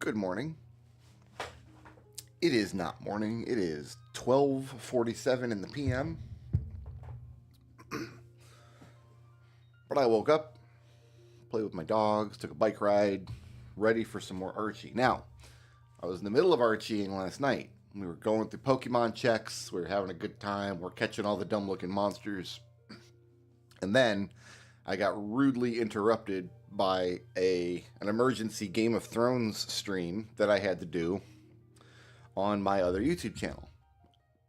Good morning. It is not morning. It is 12:47 in the PM. But I woke up, played with my dogs, took a bike ride, ready for some more Archie. Now, I was in the middle of Archieing last night. We were going through Pokemon checks. We were having a good time. We're catching all the dumb-looking monsters. And then I got rudely interrupted by an emergency Game of Thrones stream that I had to do on my other YouTube channel.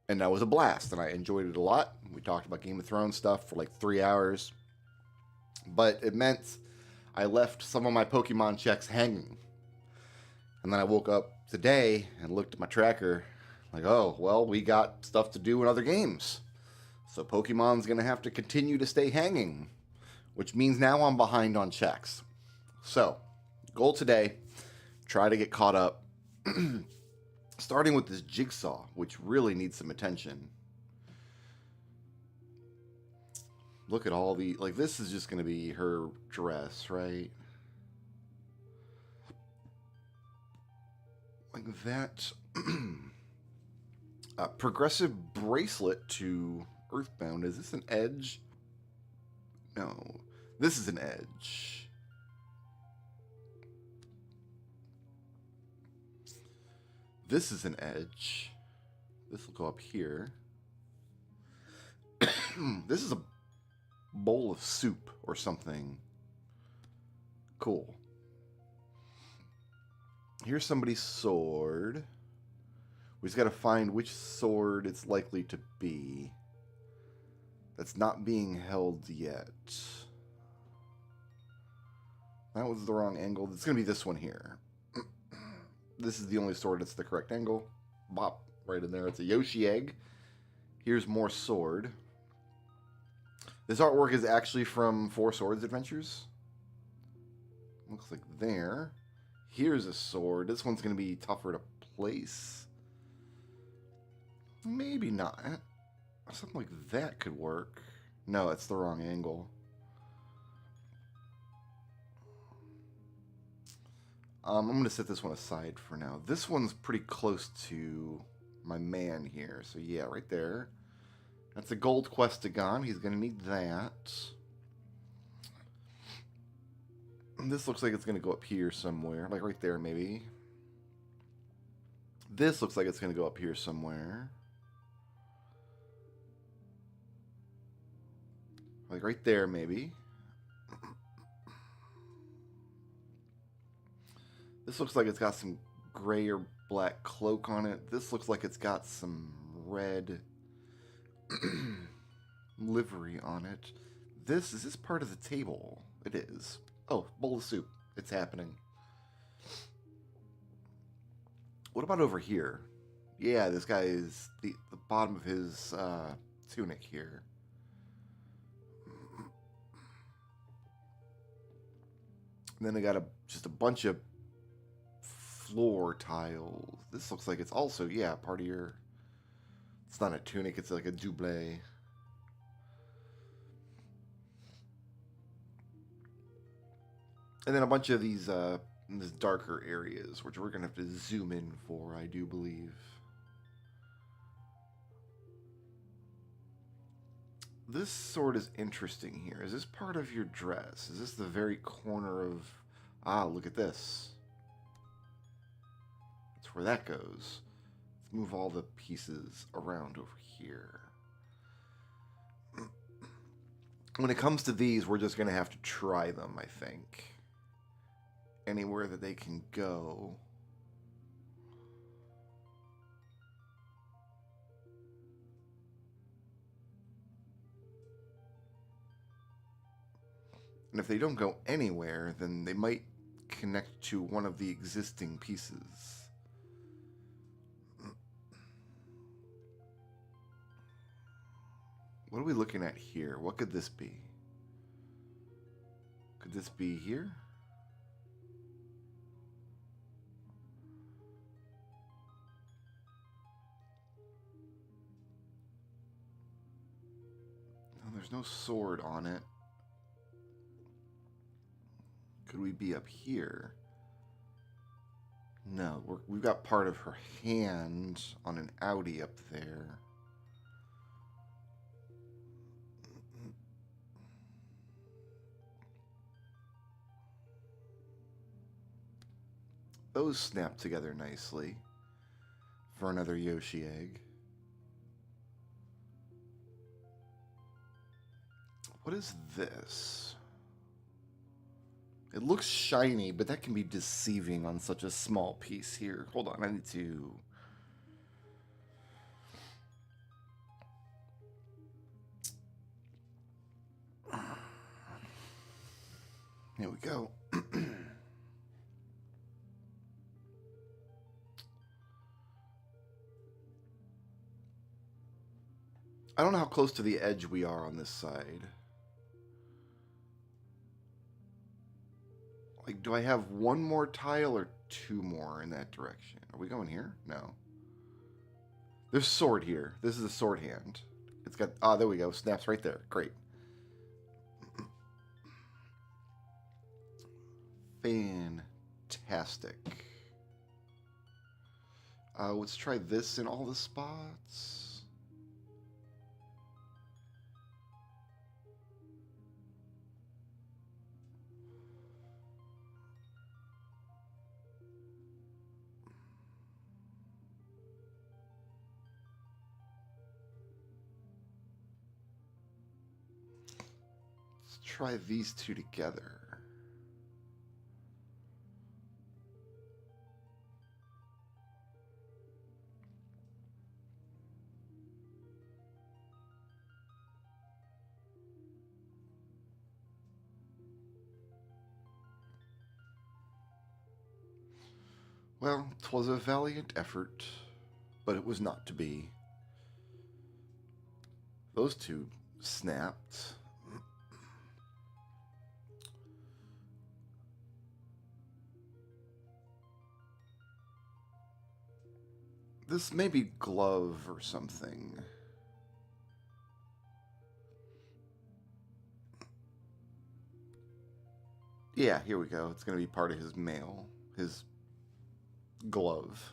And that was a blast, and I enjoyed it a lot. We talked about Game of Thrones stuff for like 3 hours. But it meant I left some of my Pokemon checks hanging. And then I woke up today and looked at my tracker, like, oh, well, we got stuff to do in other games. So Pokemon's going to have to continue to stay hanging, which means now I'm behind on checks. So, goal today, try to get caught up, starting with this Jigsaw, which really needs some attention. Look at all the, like, this is just going to be her dress, right? Like that. Progressive bracelet to Earthbound. Is this an edge? No. This is an edge. This is an edge. This will go up here. This is a bowl of soup or something. Cool. Here's somebody's sword. We just got to find which sword it's likely to be. That's not being held yet. That was the wrong angle. It's going to be this one here. This is the only sword that's the correct angle. Bop, right in there. It's a Yoshi egg. Here's more sword. This artwork is actually from Four Swords Adventures. Looks like there. Here's a sword. This one's going to be tougher to place. Maybe not. Something like that could work. No, it's the wrong angle. I'm going to set this one aside for now. This one's pretty close to my man here. So yeah, right there. That's a gold Questagon. He's going to need that. And this looks like it's going to go up here somewhere. Like right there, maybe. This looks like it's going to go up here somewhere. Like right there, maybe. This looks like it's got some gray or black cloak on it. This looks like it's got some red livery on it. Is this part of the table? It is. Oh, bowl of soup. It's happening. What about over here? Yeah, this guy is the bottom of his tunic here. And then they got just a bunch of floor tiles. This looks like it's also, yeah, part of your... It's not a tunic, it's like a double. And then a bunch of these darker areas, which we're going to have to zoom in for, I do believe. This sword is interesting here. Is this part of your dress? Is this the very corner of... Ah, look at this. That's where that goes. Let's move all the pieces around over here. When it comes to these, we're just going to have to try them, I think. Anywhere that they can go. And if they don't go anywhere, then they might connect to one of the existing pieces. What are we looking at here? What could this be? Could this be here? No, there's no sword on it. Could we be up here? No, we've got part of her hand on an Audi up there. Those snap together nicely for another Yoshi egg. What is this? It looks shiny, but that can be deceiving on such a small piece here. Hold on, I need to... Here we go. I don't know how close to the edge we are on this side. Like, do I have one more tile or two more in that direction? Are we going here? No. There's sword here. This is a sword hand. It's got... Ah, there we go. Snaps right there. Great. Fantastic. Let's try this in all the spots. Let's try these two together. Well, 'twas a valiant effort, but it was not to be. Those two snapped. This may be glove or something. Yeah, here we go. It's going to be part of his mail. His glove.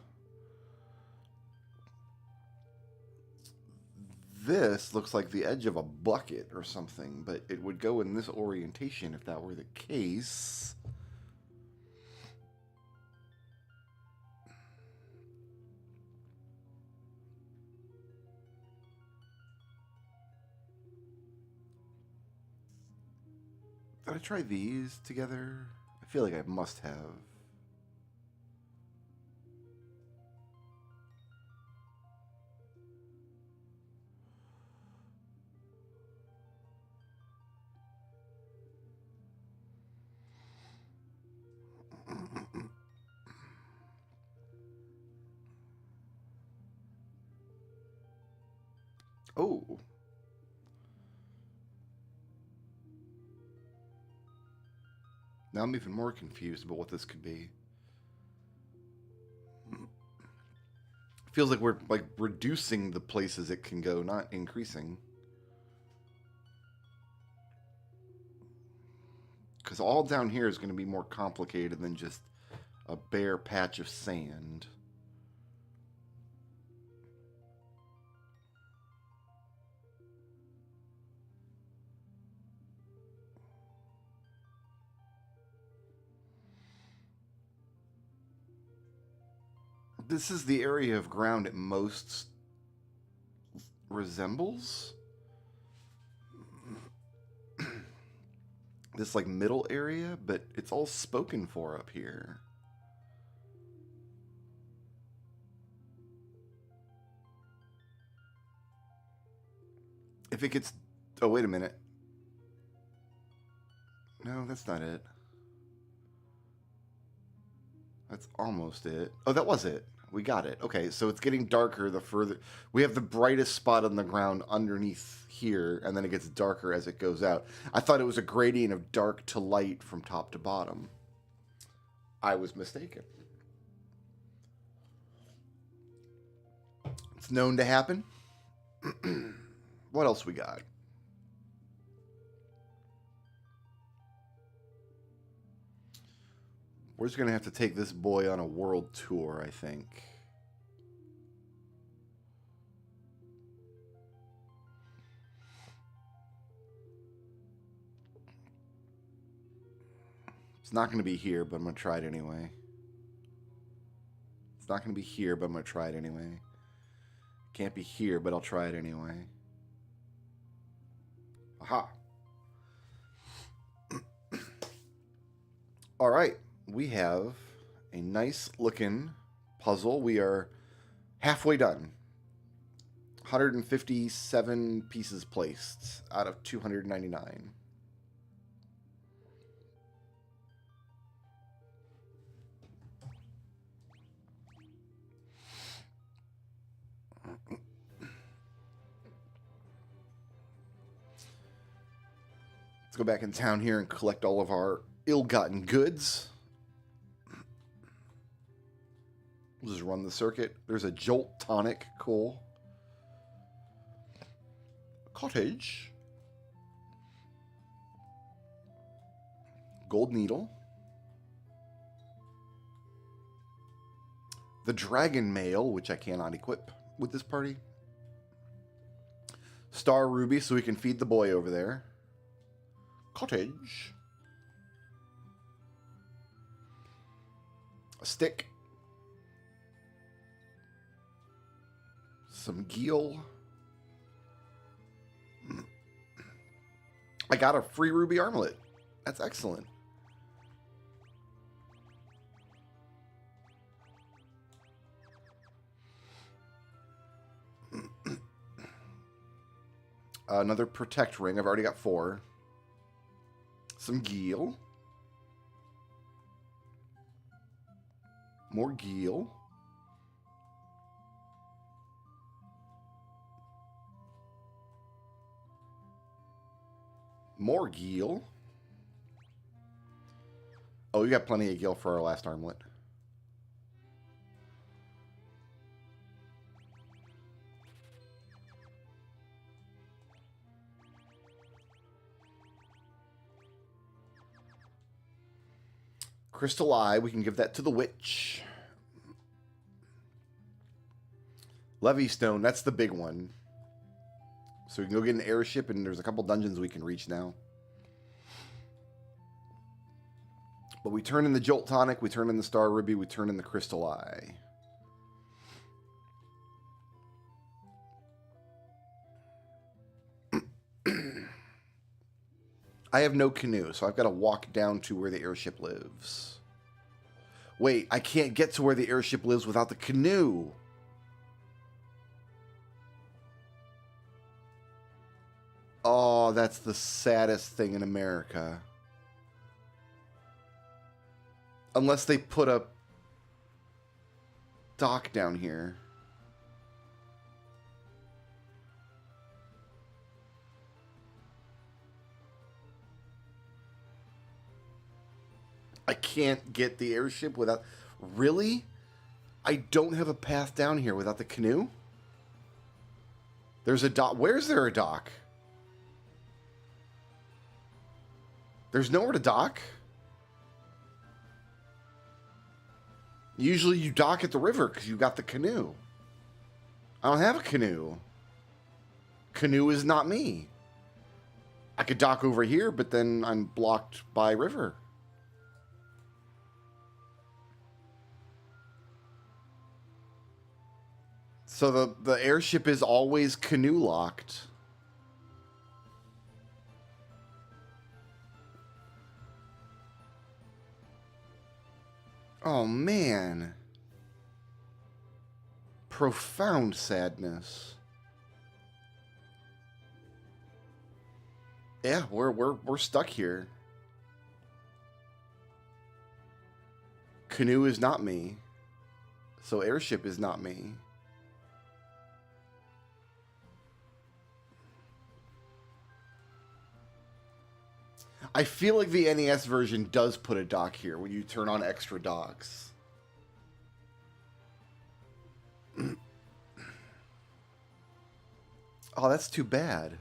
This looks like the edge of a bucket or something, but it would go in this orientation if that were the case. Did I try these together? I feel like I must have. Oh. Now I'm even more confused about what this could be. Feels like we're like reducing the places it can go, not increasing. Because all down here is going to be more complicated than just a bare patch of sand. This is the area of ground it most resembles. This like middle area, but it's all spoken for up here. If it gets... Oh, wait a minute. No, that's not it. That's almost it. Oh, that was it. We got it. Okay, so it's getting darker the further... We have the brightest spot on the ground underneath here, and then it gets darker as it goes out. I thought it was a gradient of dark to light from top to bottom. I was mistaken. It's known to happen. What else we got? We're just going to have to take this boy on a world tour, I think. It's not going to be here, but I'm going to try it anyway. It's not going to be here, but I'm going to try it anyway. Can't be here, but I'll try it anyway. Aha. All right. We have a nice looking puzzle. We are halfway done. 157 pieces placed out of 299. Let's go back in town here and collect all of our ill-gotten goods. We'll just run the circuit. There's a Jolt Tonic. Cool. Cottage. Gold Needle. The Dragon Mail, which I cannot equip with this party. Star Ruby, so we can feed the boy over there. Cottage. A stick. Some Geel. I got a free ruby armlet. That's excellent. Another protect ring. I've already got 4. Some Geel. More Geel. More Geel. Oh, we got plenty of Geel for our last armlet. Crystal Eye, we can give that to the witch. Levy Stone, that's the big one. So we can go get an airship, and there's a couple dungeons we can reach now. But we turn in the Jolt Tonic, we turn in the Star Ruby, we turn in the Crystal Eye. I have no canoe, so I've got to walk down to where the airship lives. Wait, I can't get to where the airship lives without the canoe. Oh, that's the saddest thing in America. Unless they put a dock down here. I can't get the airship without... Really? I don't have a path down here without the canoe? There's a dock. Where's there a dock? There's nowhere to dock? Usually you dock at the river because you got the canoe. I don't have a canoe. Canoe is not me. I could dock over here, but then I'm blocked by river. So the airship is always canoe locked. Oh, man. Profound sadness. Yeah, we're stuck here. Canoe is not me. So airship is not me. I feel like the NES version does put a dock here when you turn on extra docks. Oh, that's too bad.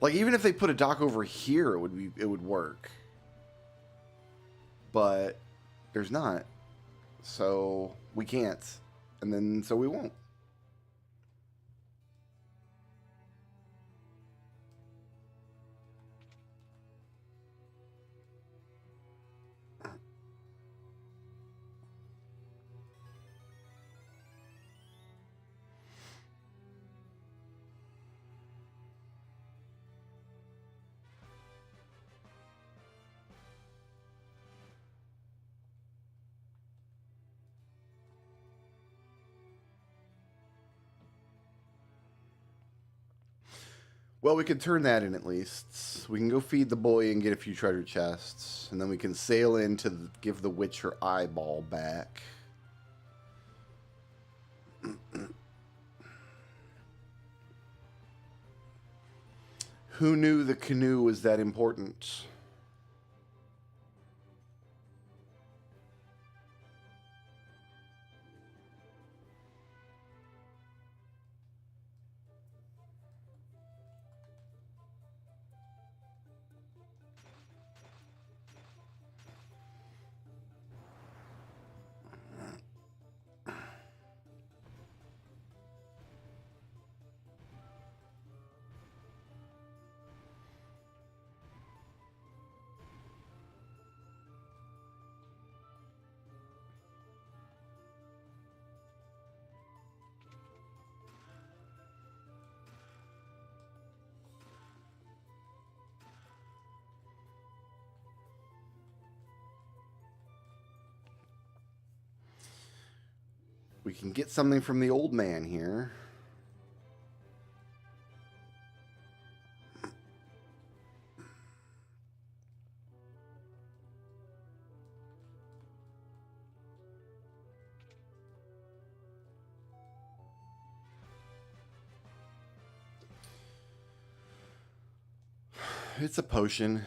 Like, even if they put a dock over here, it would work. but there's not. So we can't. And then so we won't. Well, we could turn that in at least. We can go feed the boy and get a few treasure chests. And then we can sail in to give the witch her eyeball back. Who knew the canoe was that important? We can get something from the old man here. It's a potion.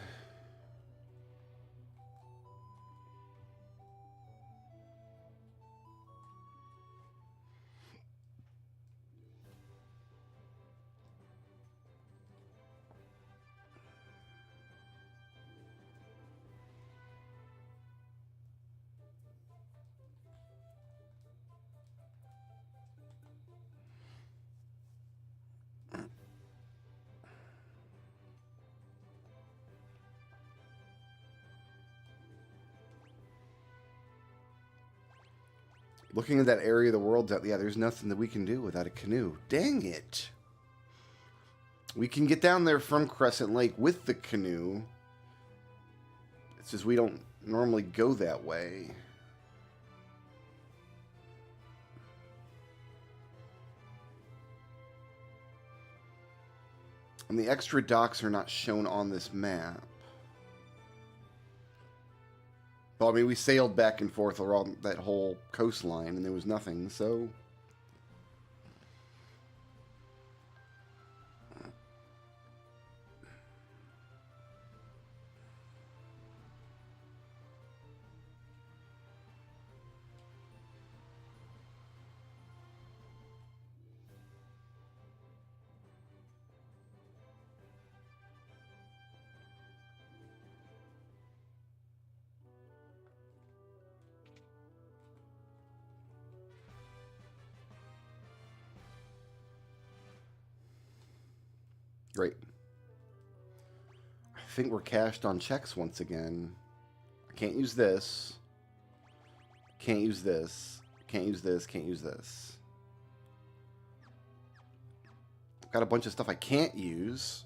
Looking at that area of the world, yeah, there's nothing that we can do without a canoe. Dang it. We can get down there from Crescent Lake with the canoe. It's just we don't normally go that way. And the extra docks are not shown on this map. Well, I mean, we sailed back and forth around that whole coastline, and there was nothing, so... Great. I think we're cashed on checks once again. I can't use this. Can't use this. Can't use this. Can't use this. Got a bunch of stuff I can't use.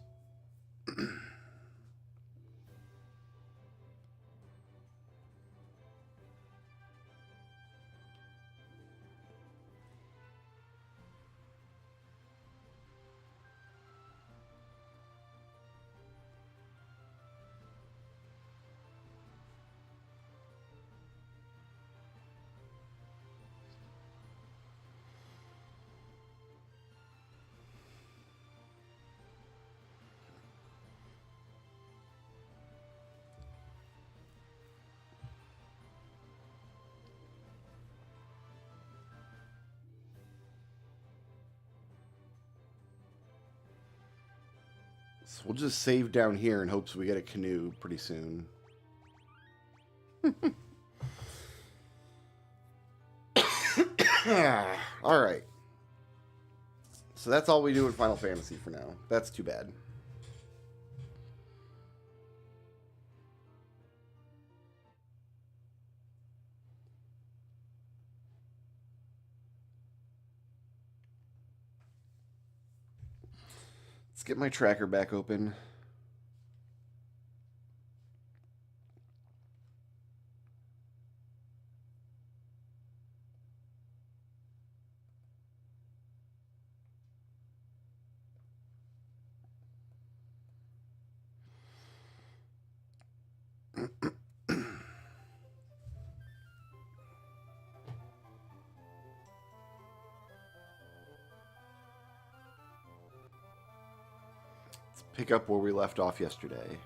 So we'll just save down here in hopes we get a canoe pretty soon. All right. So that's all we do in Final Fantasy for now. That's too bad. Let's get my tracker back open. Pick up where we left off yesterday.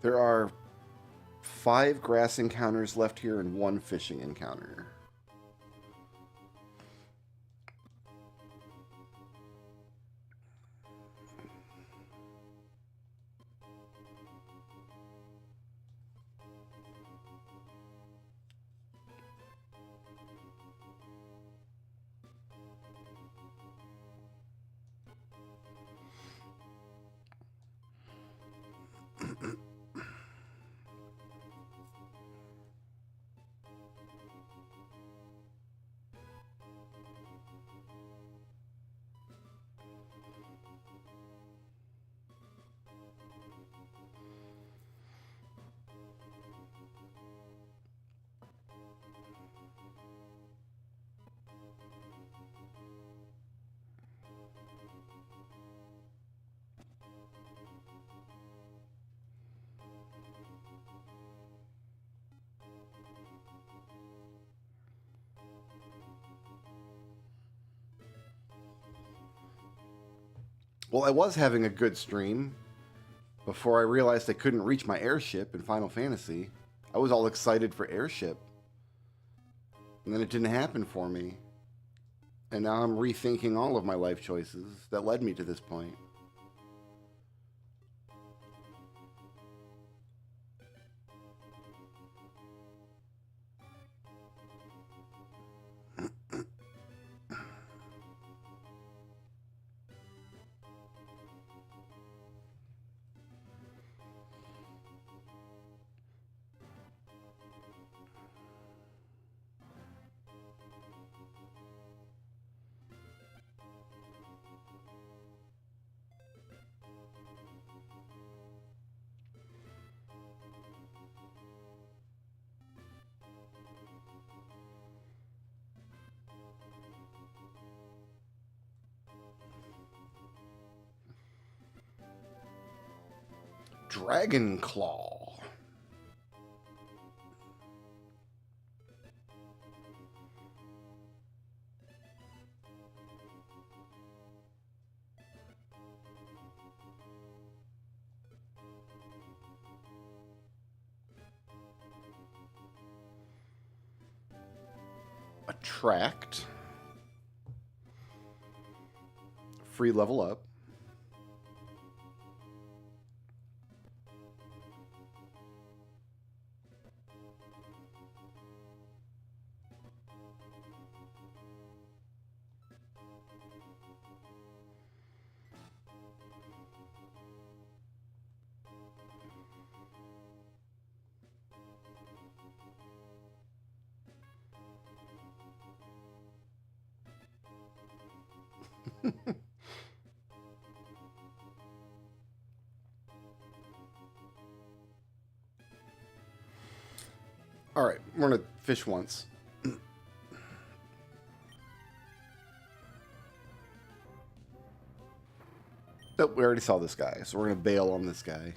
There are 5 grass encounters left here and 1 fishing encounter. Well, I was having a good stream before I realized I couldn't reach my airship in Final Fantasy. I was all excited for airship. And then it didn't happen for me. And now I'm rethinking all of my life choices that led me to this point. Dragon Claw. Attract. Free level up. All right, we're gonna fish once. Nope, we already saw this guy, so we're gonna bail on this guy.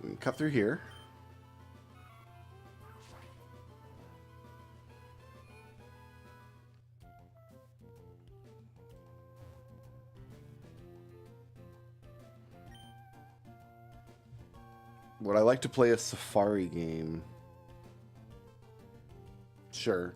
We can cut through here. Would I like to play a safari game? Sure.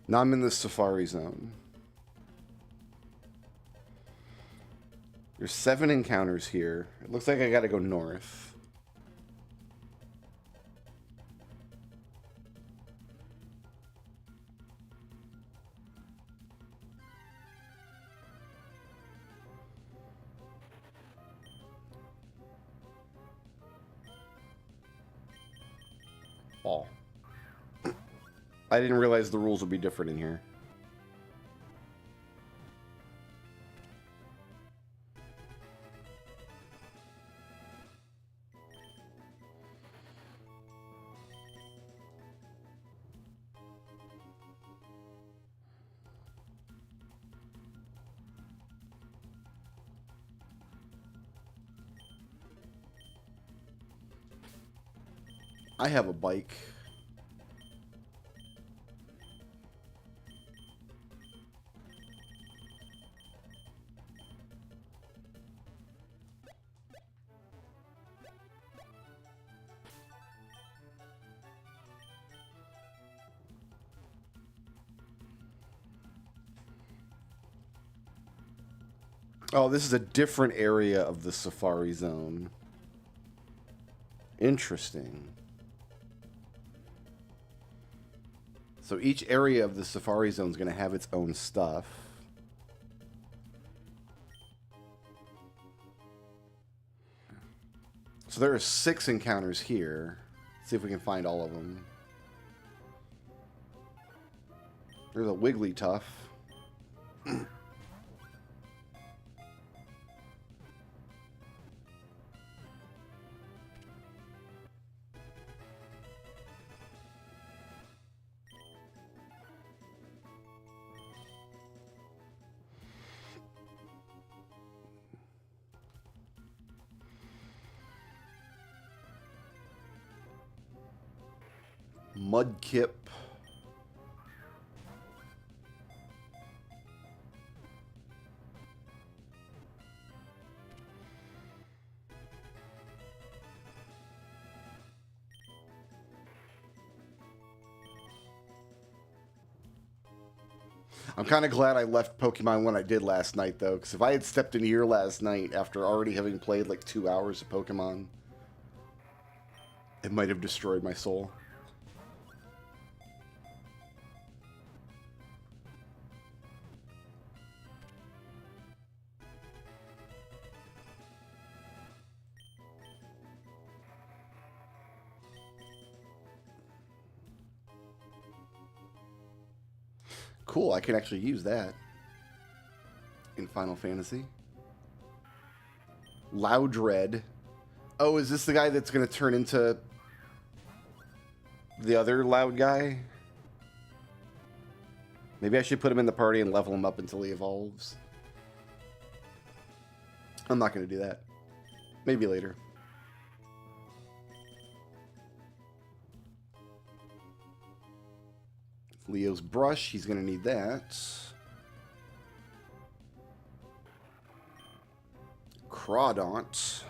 Now I'm in the safari zone. There's 7 encounters here. It looks like I gotta go north. Oh. I didn't realize the rules would be different in here. I have a bike. Oh, this is a different area of the safari zone. Interesting. So each area of the safari zone is going to have its own stuff. So there are 6 encounters here. Let's see if we can find all of them. There's a Wigglytuff. Mudkip. I'm kind of glad I left Pokemon when I did last night, though, because if I had stepped in here last night after already having played like 2 hours of Pokemon, it might have destroyed my soul. Cool, I can actually use that in Final Fantasy. Loudred. Oh, is this the guy that's going to turn into the other loud guy? Maybe I should put him in the party and level him up until he evolves. I'm not going to do that. Maybe later. Leo's brush, he's going to need that. Crawdaunt.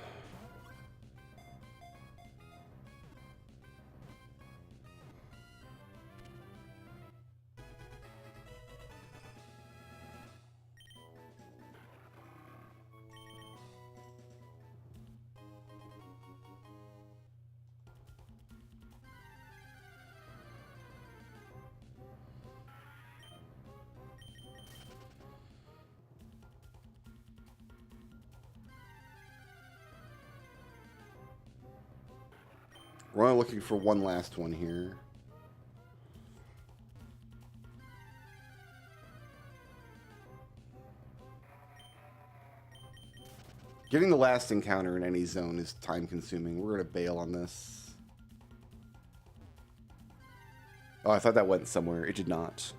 We're only looking for one last one here. Getting the last encounter in any zone is time consuming. We're going to bail on this. Oh, I thought that went somewhere. It did not.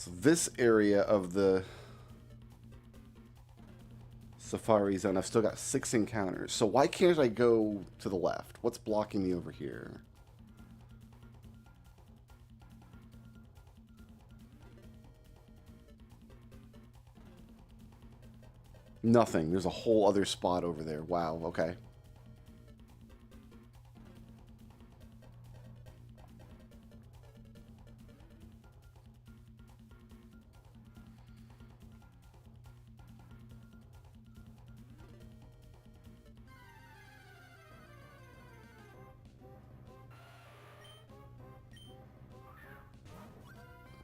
So this area of the Safari Zone, I've still got 6 encounters. So why can't I go to the left? What's blocking me over here? Nothing. There's a whole other spot over there. Wow, okay.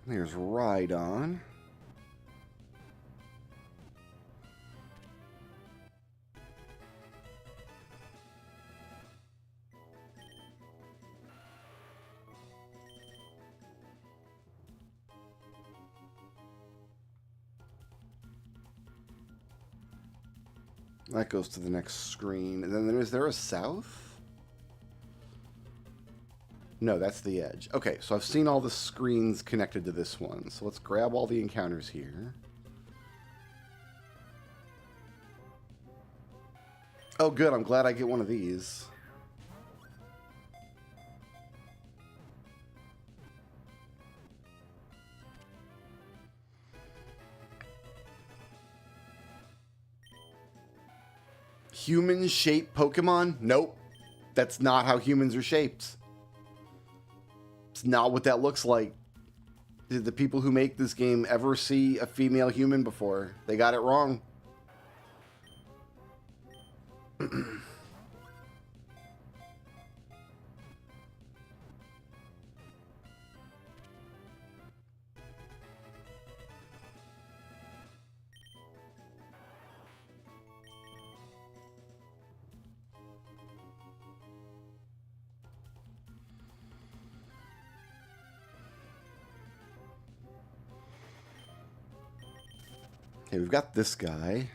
There's Ride On. That goes to the next screen. And then is there a south? No, that's the edge. Okay, so I've seen all the screens connected to this one. So let's grab all the encounters here. Oh, good. I'm glad I get one of these. Human-shaped Pokemon? Nope. That's not how humans are shaped. It's not what that looks like. Did the people who make this game ever see a female human before? They got it wrong. Okay, we've got this guy.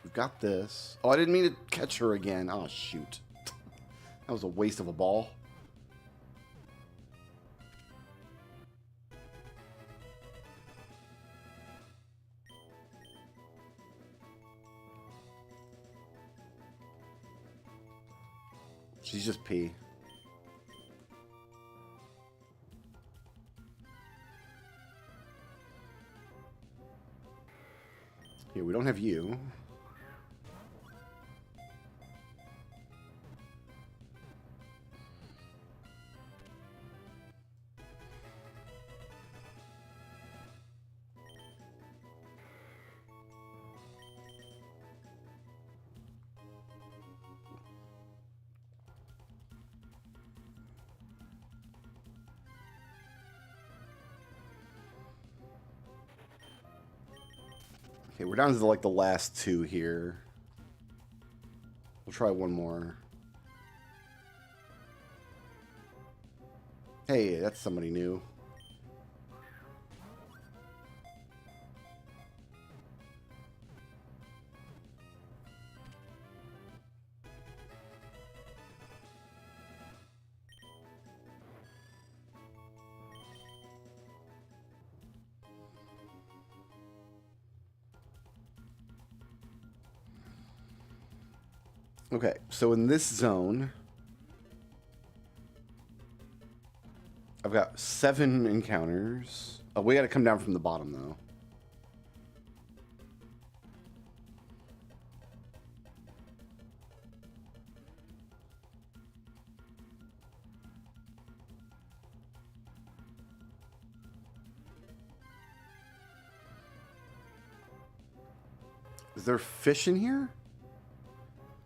We've got this. Oh, I didn't mean to catch her again. Oh, shoot. That was a waste of a ball. She's just P. Here, we don't have you. Okay, we're down to like the last 2 here. We'll try one more. Hey, that's somebody new. Okay, so in this zone, I've got 7 encounters. Oh, we got to come down from the bottom, though. Is there fish in here?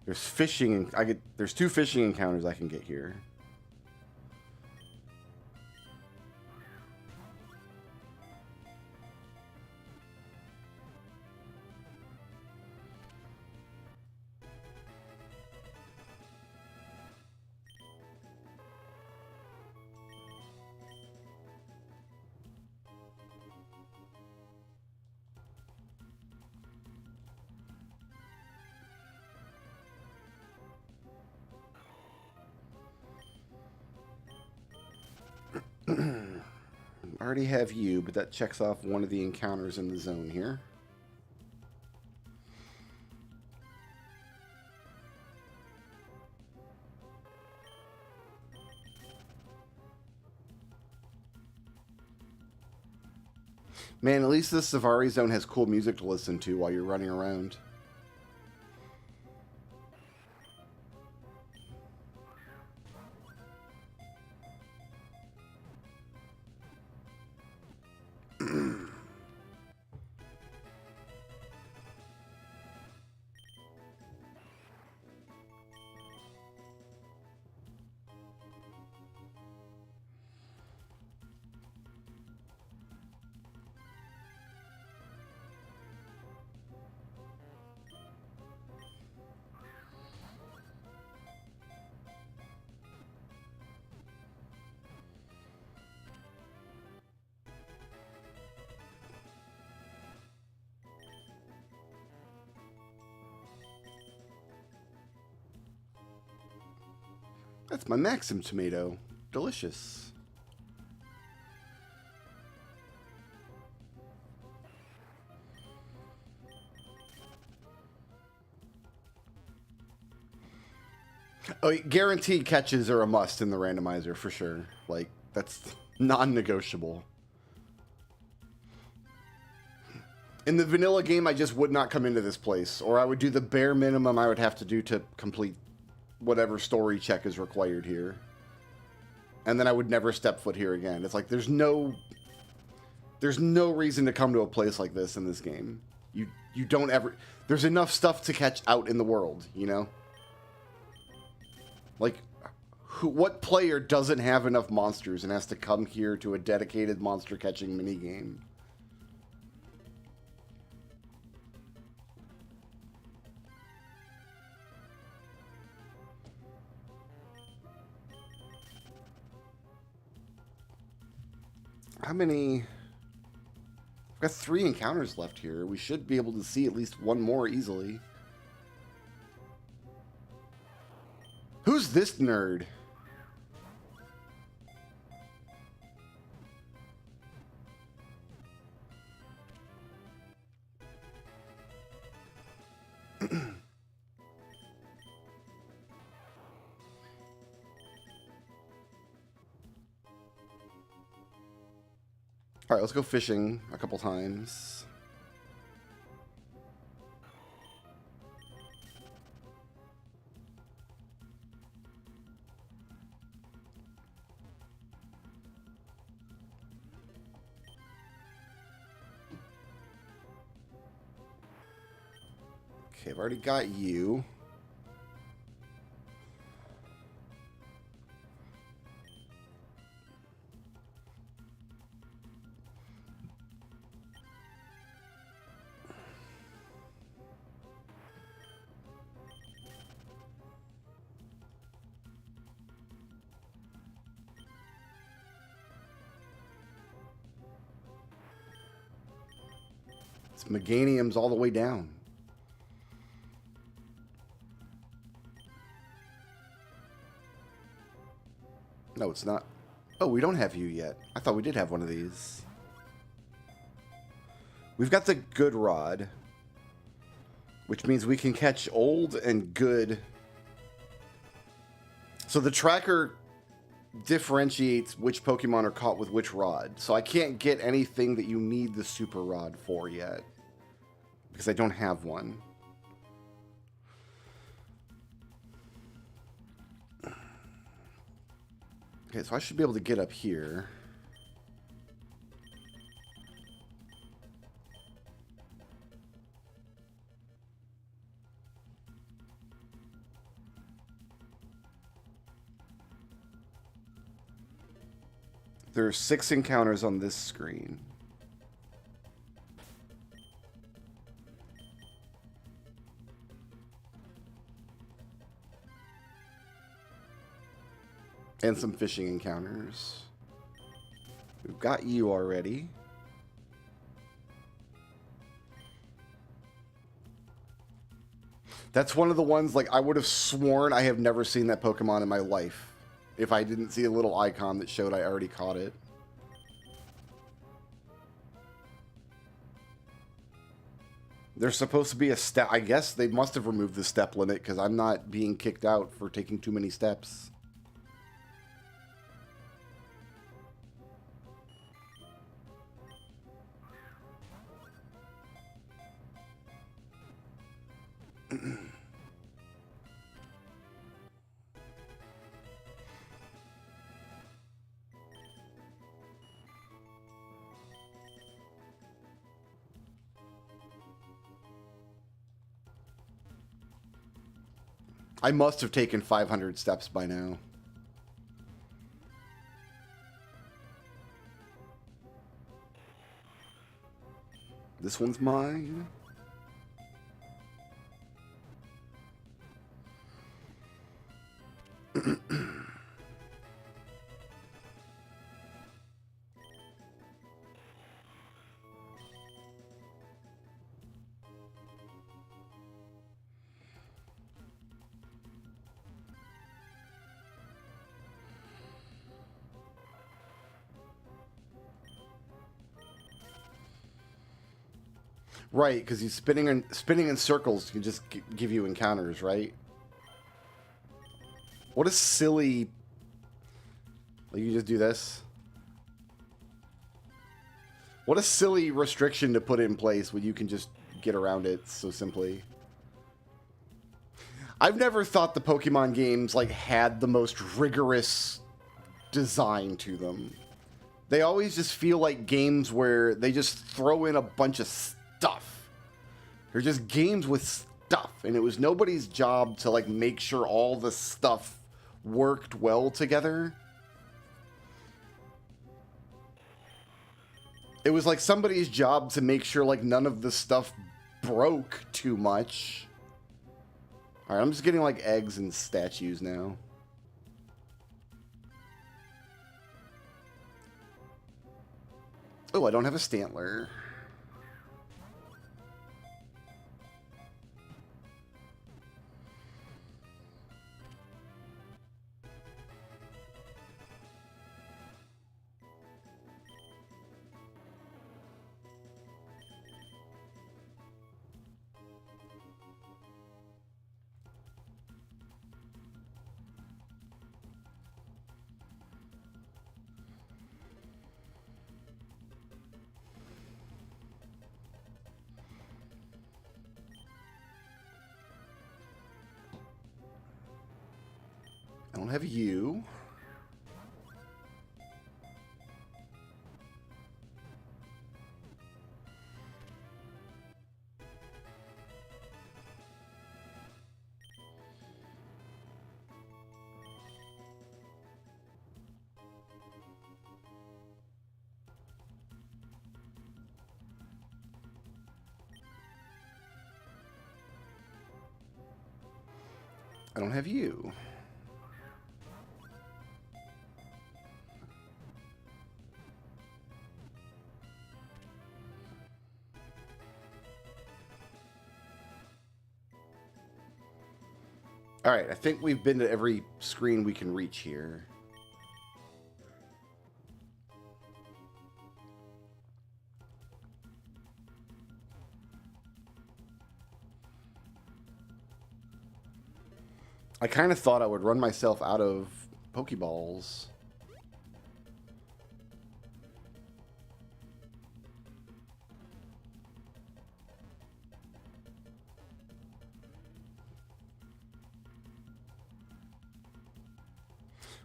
There's fishing. There's 2 fishing encounters I can get here. I already have you, but that checks off one of the encounters in the zone here. Man, at least this Safari Zone has cool music to listen to while you're running around. That's my Maxim tomato. Delicious. Oh, guaranteed catches are a must in the randomizer for sure. Like, that's non-negotiable. In the vanilla game, I just would not come into this place, or I would do the bare minimum I would have to do to complete whatever story check is required here. And then I would never step foot here again. It's like there's no reason to come to a place like this in this game. You don't ever... There's enough stuff to catch out in the world, you know? Like, what player doesn't have enough monsters and has to come here to a dedicated monster catching minigame? How many... I've got 3 encounters left here. We should be able to see at least one more easily. Who's this nerd? All right, let's go fishing a couple times. Okay, I've already got you. It's Meganiums all the way down. No, it's not. Oh, we don't have you yet. I thought we did have one of these. We've got the good rod, which means we can catch old and good. So the tracker differentiates which Pokemon are caught with which rod. So I can't get anything that you need the super rod for yet, because I don't have one. Okay, so I should be able to get up here. There are 6 encounters on this screen. And some fishing encounters. We've got you already. That's one of the ones, like, I would have sworn I have never seen that Pokemon in my life. if I didn't see a little icon that showed I already caught it. There's supposed to be a step. I guess they must have removed the step limit because I'm not being kicked out for taking too many steps. I must have taken 500 steps by now. This one's mine. Right, because he's spinning in circles can just give you encounters, right? What a silly... Like, you just do this? What a silly restriction to put in place when you can just get around it so simply. I've never thought the Pokemon games, like, had the most rigorous design to them. They always just feel like games where they just throw in a bunch of stuff. They're just games with stuff, and it was nobody's job to like make sure all the stuff worked well together. It was like somebody's job to make sure like none of the stuff broke too much. All right, I'm just getting like eggs and statues now. Oh, I don't have a Stantler. I don't have you. I don't have you. All right, I think we've been to every screen we can reach here. I kind of thought I would run myself out of Pokeballs.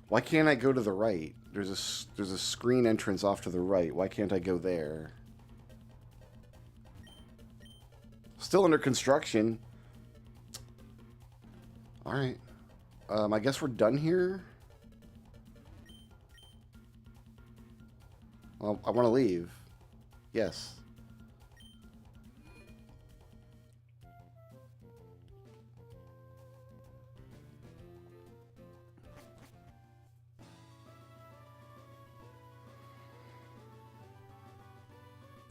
Why can't I go to the right? There's a screen entrance off to the right. Why can't I go there? Still under construction. All right. I guess we're done here. Well, I want to leave. Yes.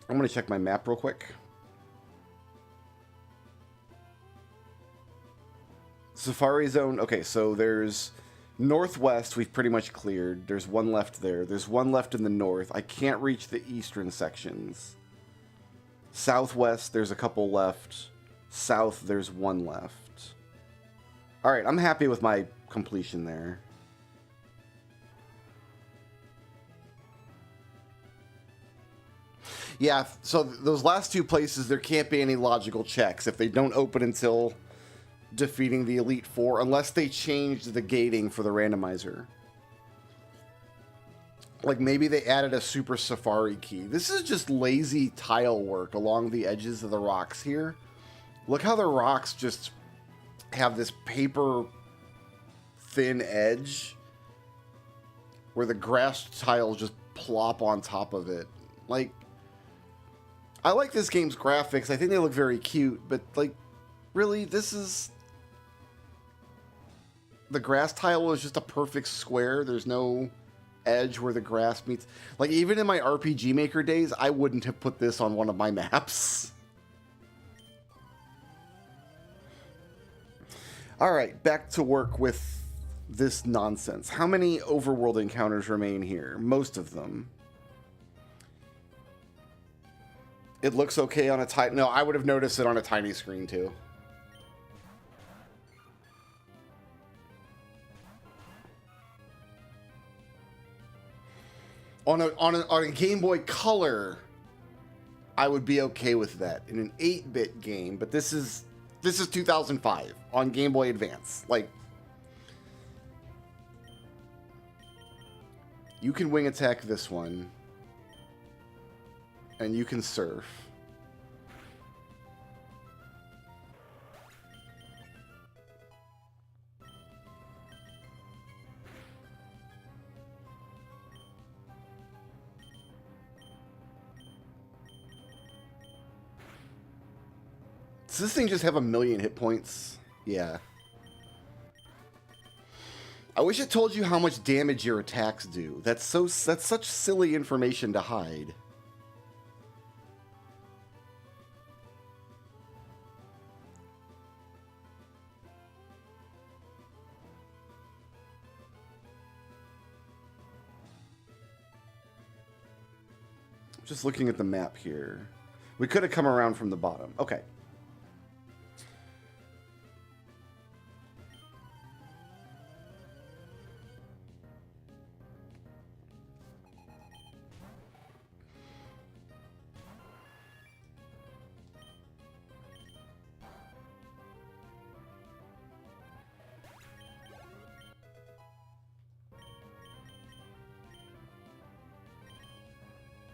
I'm going to check my map real quick. Safari Zone. Okay, so there's Northwest, we've pretty much cleared. There's one left there. There's one left in the north. I can't reach the eastern sections. Southwest, there's a couple left. South, there's one left. All right, I'm happy with my completion there. Yeah, so those last two places, there can't be any logical checks if they don't open until defeating the Elite Four, unless they change the gating for the randomizer. Like maybe they added a Super Safari key. This is just lazy tile work along the edges of the rocks here. Look how the rocks just have this paper thin edge where the grass tiles just plop on top of it. Like, I like this game's graphics. I think they look very cute, but like, really, this is... The grass tile is just a perfect square. There's no edge where the grass meets. Like, even in my RPG Maker days, I wouldn't have put this on one of my maps. All right, back to work with this nonsense. How many overworld encounters remain here? Most of them. It looks okay on a tiny... No, I would have noticed it on a tiny screen, too. On a Game Boy Color, I would be okay with that. In an 8-bit game, but this is 2005 on Game Boy Advance. Like, you can wing attack this one. And you can surf. Does this thing just have 1,000,000 hit points? Yeah. I wish it told you how much damage your attacks do. That's such silly information to hide. Just looking at the map here. We could have come around from the bottom. Okay.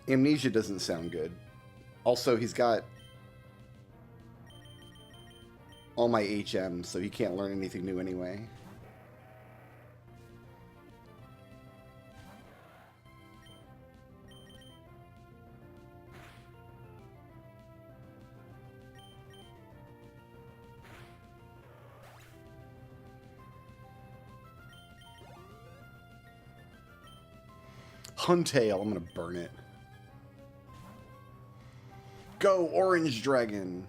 Amnesia doesn't sound good. Also, he's got all my HMs, so he can't learn anything new anyway. Huntail, I'm gonna burn it. Go, Orange Dragon!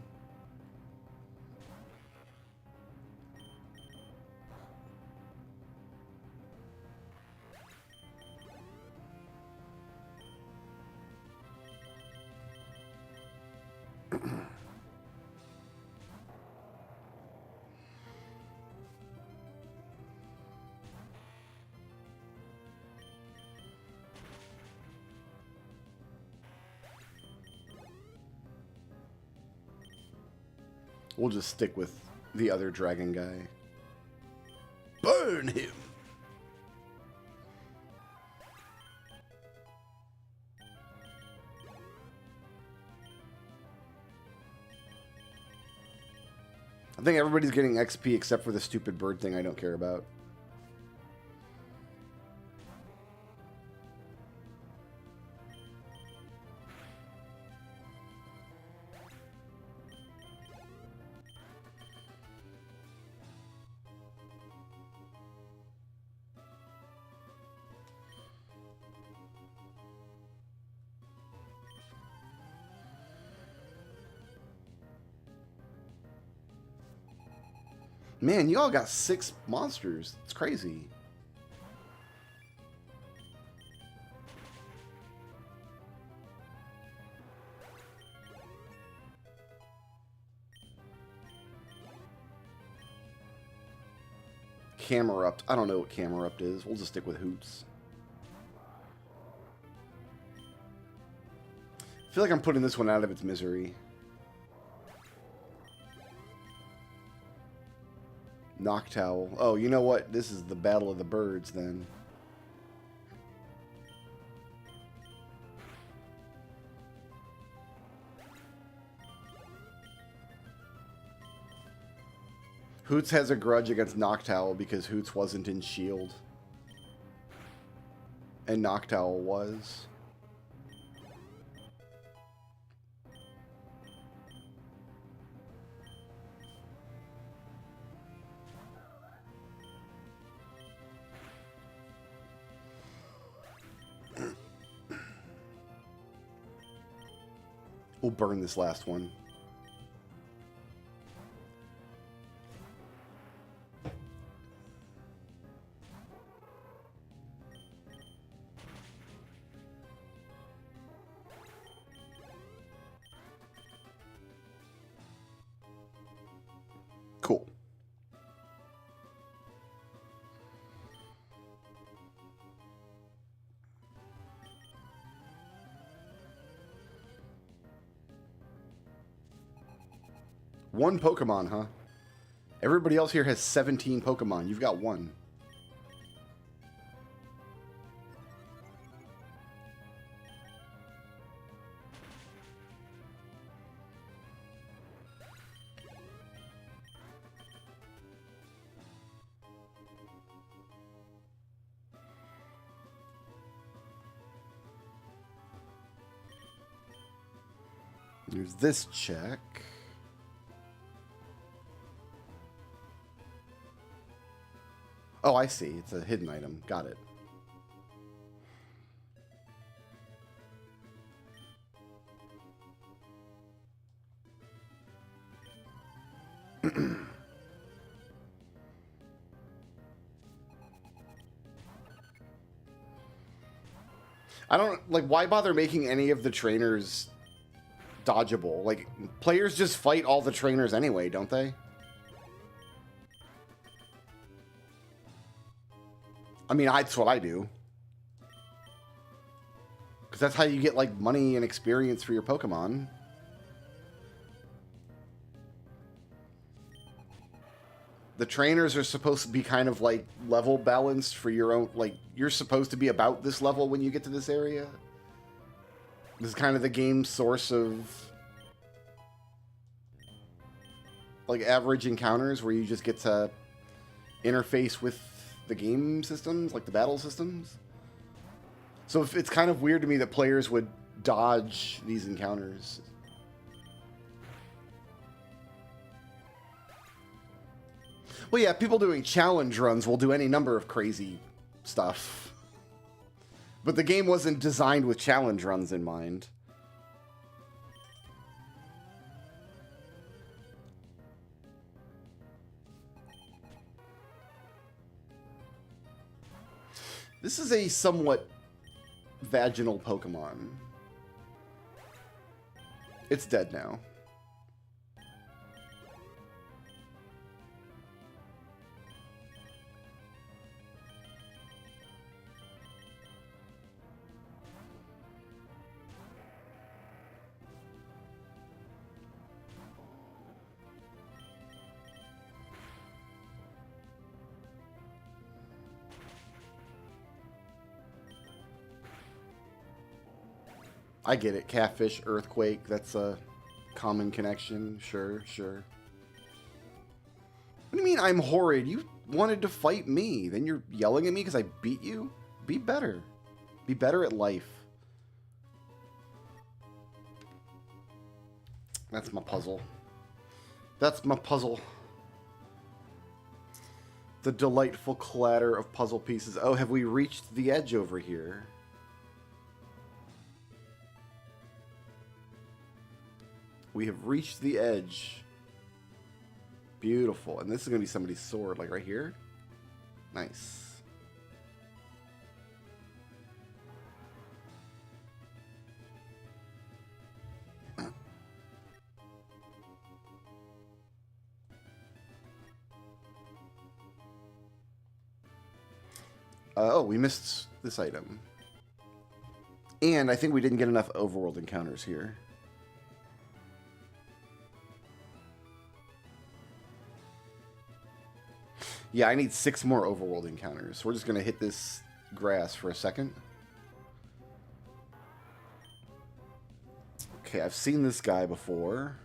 We'll just stick with the other dragon guy. Burn him! I think everybody's getting XP except for the stupid bird thing I don't care about. Man, you all got 6 monsters. It's crazy. Camerupt. I don't know what Camerupt is. We'll just stick with Hoots. I feel like I'm putting this one out of its misery. Noctowl. Oh, you know what? This is the Battle of the Birds, then. Hoots has a grudge against Noctowl because Hoots wasn't in Shield. And Noctowl was. We'll burn this last one. Cool. One Pokemon, huh? Everybody else here has 17 Pokemon. You've got one. There's this check. Oh, I see. It's a hidden item. Got it. I don't, like, why bother making any of the trainers dodgeable? Like, players just fight all the trainers anyway, don't they? I mean, that's what I do. Because that's how you get, like, money and experience for your Pokemon. The trainers are supposed to be kind of, like, level balanced for your own... Like, you're supposed to be about this level when you get to this area. This is kind of the game's source of... like, average encounters where you just get to interface with the game systems, like the battle systems. So it's kind of weird to me that players would dodge these encounters. Well, yeah, people doing challenge runs will do any number of crazy stuff. But the game wasn't designed with challenge runs in mind. This is a somewhat vaginal Pokemon. It's dead now. I get it. Catfish, earthquake, that's a common connection. Sure, sure. What do you mean I'm horrid? You wanted to fight me. Then you're yelling at me because I beat you? Be better. Be better at life. That's my puzzle. That's my puzzle. The delightful clatter of puzzle pieces. Oh, have we reached the edge over here? We have reached the edge. Beautiful. And this is going to be somebody's sword, like right here. Nice. Oh, we missed this item. And I think we didn't get enough overworld encounters here. Yeah, I need 6 more overworld encounters. We're just going to hit this grass for a second. Okay, I've seen this guy before.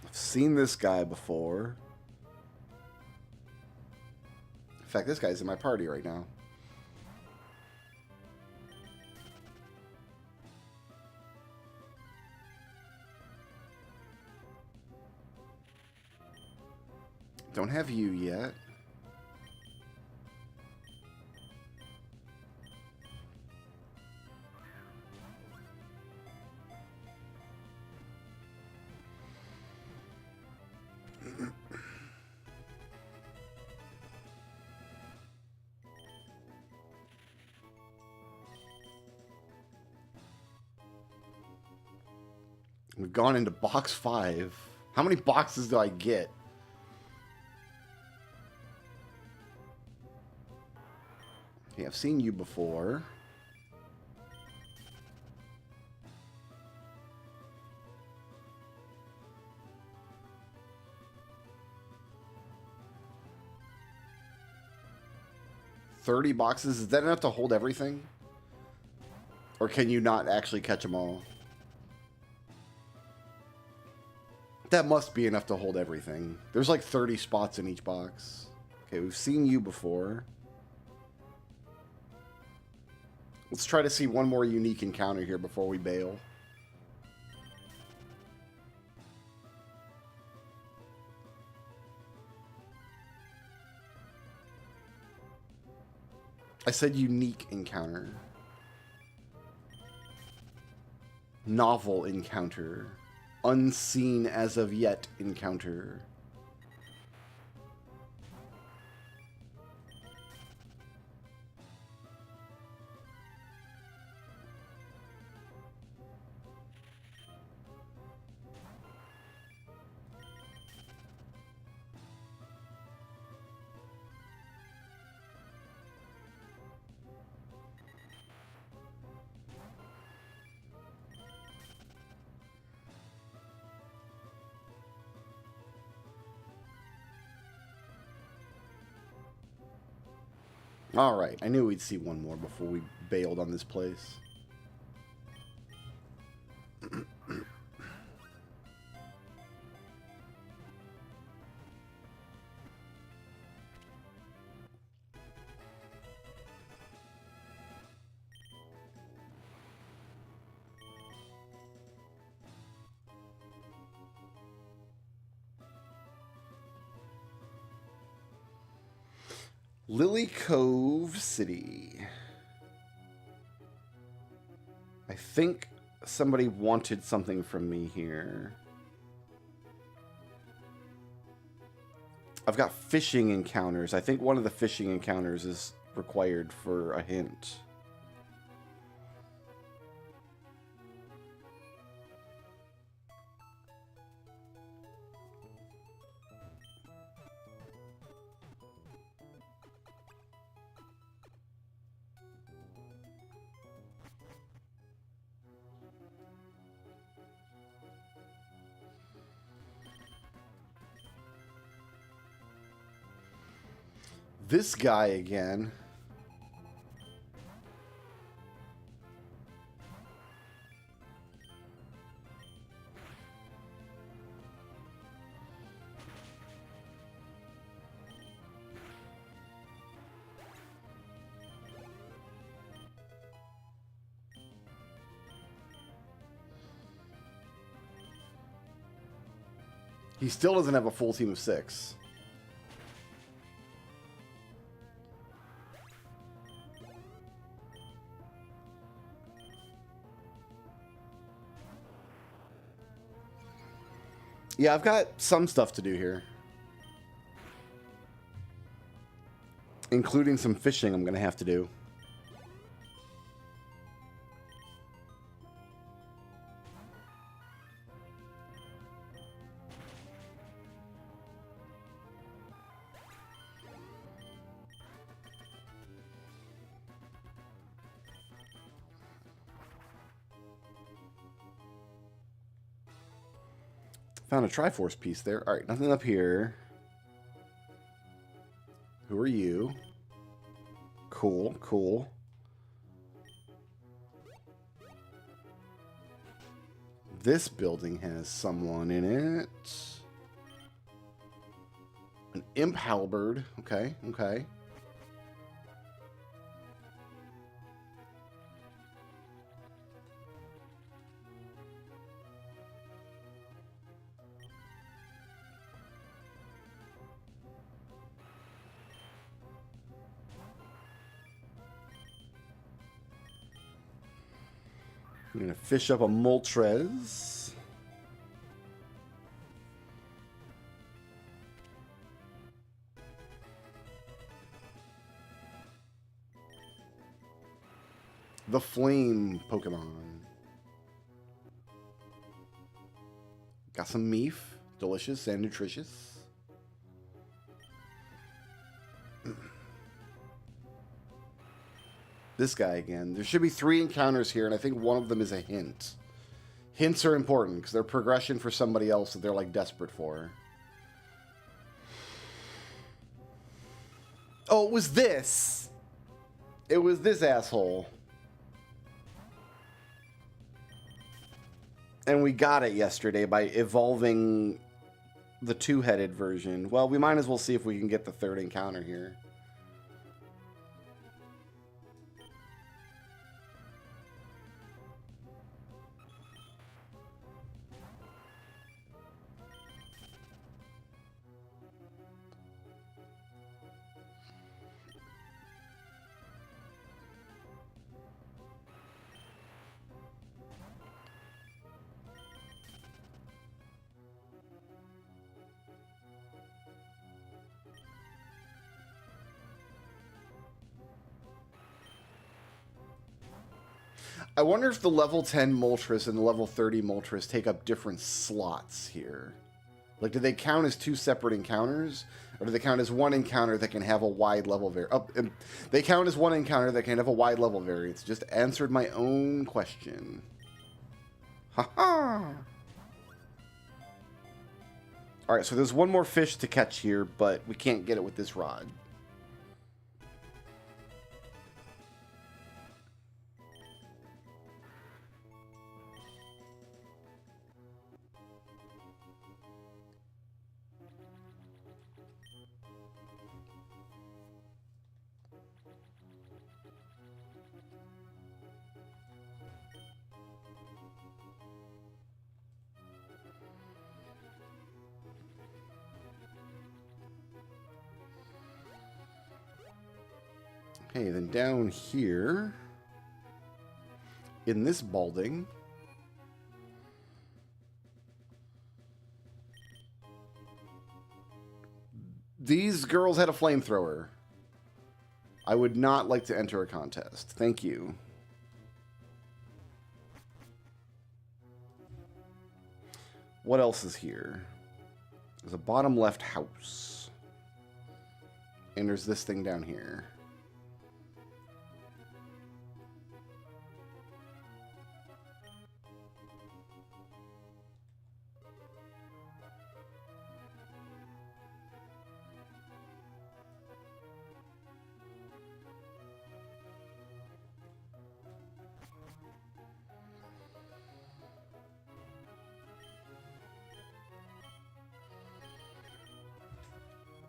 I've seen this guy before. In fact, this guy's in my party right now. Don't have you yet. We've gone into box 5. How many boxes do I get? Okay, I've seen you before. $30 boxes? Is that enough to hold everything? Or can you not actually catch them all? That must be enough to hold everything. There's like 30 spots in each box. Okay, we've seen you before. Let's try to see one more unique encounter here before we bail. I said unique encounter. Novel encounter. Unseen as of yet encounter. Alright, I knew we'd see one more before we bailed on this place. Lily Cove City. I think somebody wanted something from me here. I've got fishing encounters. I think one of the fishing encounters is required for a hint. This guy again. He still doesn't have a full team of 6. Yeah, I've got some stuff to do here. Including some fishing I'm going to have to do. Found a Triforce piece there. All right, nothing up here. Who are you? Cool, cool. This building has someone in it. An imp halberd. Okay, okay. I'm going to fish up a Moltres. The Flame Pokemon. Got some Meef. Delicious and nutritious. This guy again. There should be 3 encounters here, and I think one of them is a hint. Hints are important because they're progression for somebody else that they're like desperate for. Oh, it was this. It was this asshole. And we got it yesterday by evolving the 2-headed version. Well, we might as well see if we can get the 3rd encounter here. I wonder if the level 10 Moltres and the level 30 Moltres take up different slots here. Like, do they count as 2 separate encounters? Or do they count as 1 encounter that can have a wide level variance? They count as 1 encounter that can have a wide level variance. Just answered my own question. Ha-ha! Alright, so there's 1 more fish to catch here, but we can't get it with this rod. Okay, then down here, in this balding, these girls had a flamethrower. I would not like to enter a contest. Thank you. What else is here? There's a bottom left house. And there's this thing down here.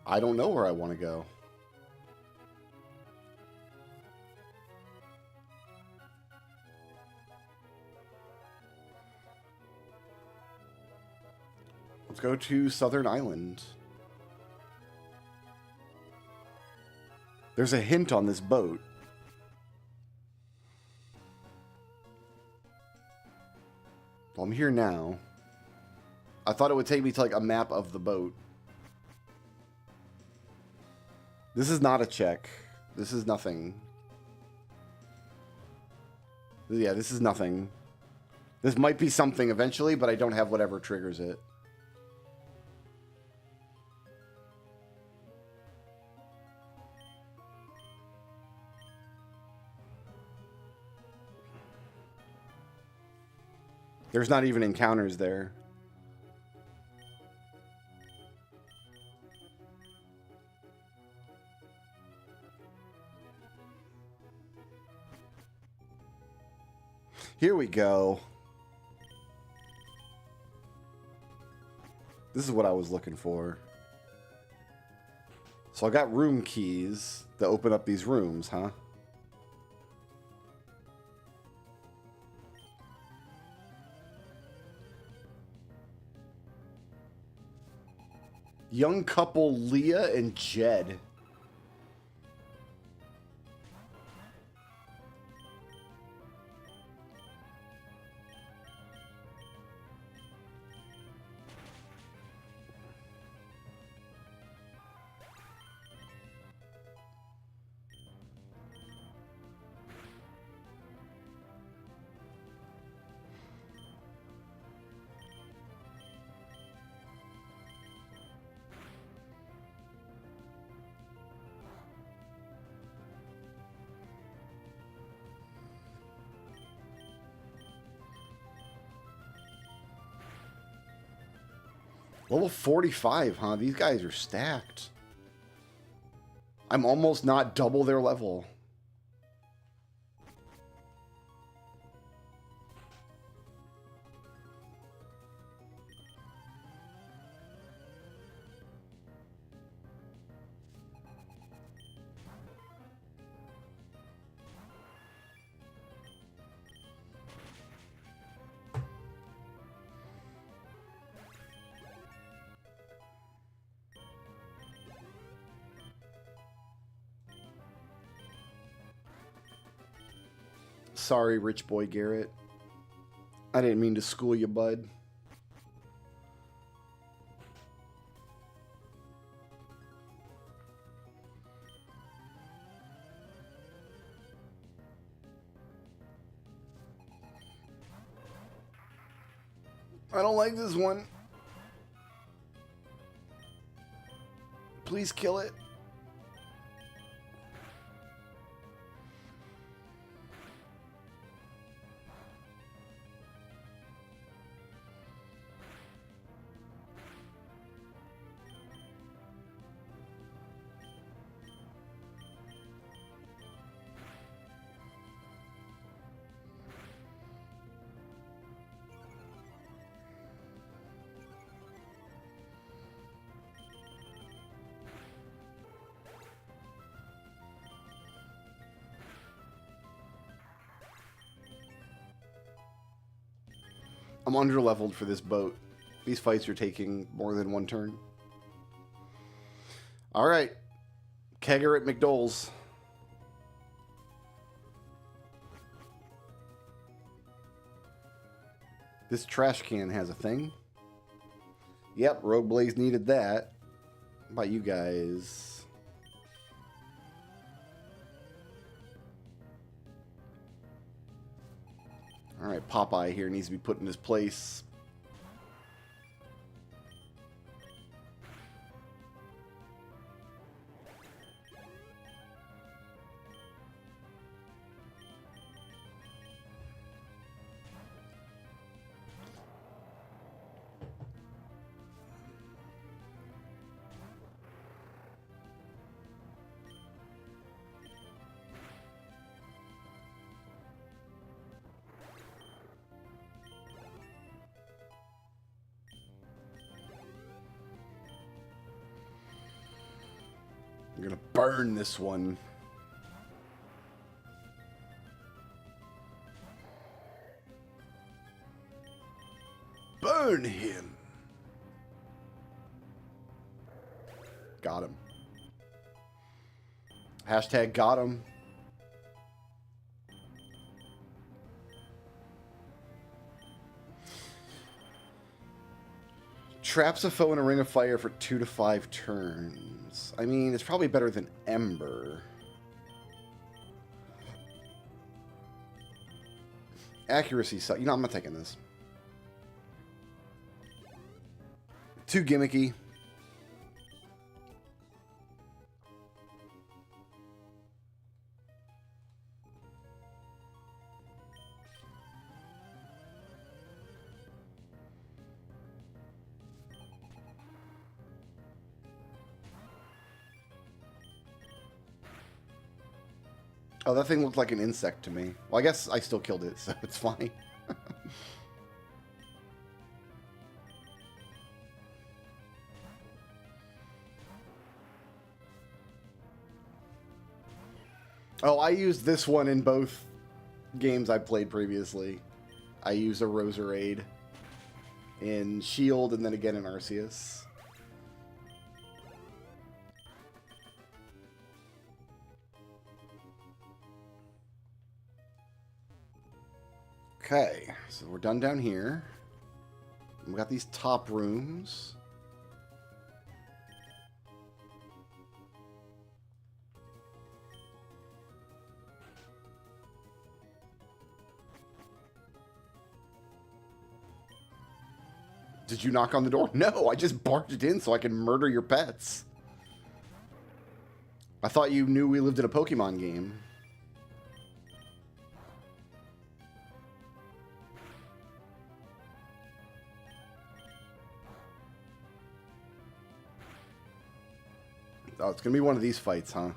I don't know where I want to go. Let's go to Southern Island. There's a hint on this boat. Well, I'm here now. I thought it would take me to like a map of the boat. This is not a check. This is nothing. Yeah, this is nothing. This might be something eventually, but I don't have whatever triggers it. There's not even encounters there. Here we go. This is what I was looking for. So I got room keys to open up these rooms, huh? Young couple Leah and Jed. Level 45, huh? These guys are stacked. I'm almost not double their level. Sorry, rich boy Garrett. I didn't mean to school you, bud. I don't like this one. Please kill it. I'm under-leveled for this boat. These fights are taking more than one turn. Alright. Kegger at McDole's. This trash can has a thing. Yep, Rogue Blaze needed that. How about you guys? Alright, Popeye here needs to be put in his place. I'm gonna burn this one. Burn him. Got him. Hashtag got him. Traps a foe in a ring of fire for 2 to 5 turns. I mean, it's probably better than Ember. Accuracy, so you know, I'm not taking this. Too gimmicky. Oh, that thing looked like an insect to me. Well, I guess I still killed it, so it's fine. Oh, I used this one in both games I played previously. I used a Roserade in Shield and then again in Arceus. Okay, so we're done down here. We got these top rooms. Did you knock on the door? No, I just barged in so I can murder your pets. I thought you knew we lived in a Pokemon game. Oh, it's going to be one of these fights, huh?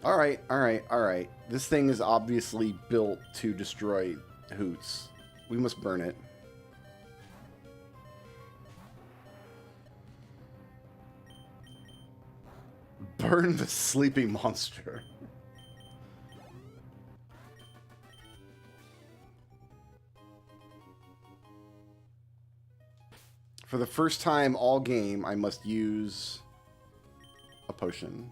All right, all right, all right. This thing is obviously built to destroy Hoots. We must burn it. Burn the sleeping monster. For the first time all game, I must use a potion.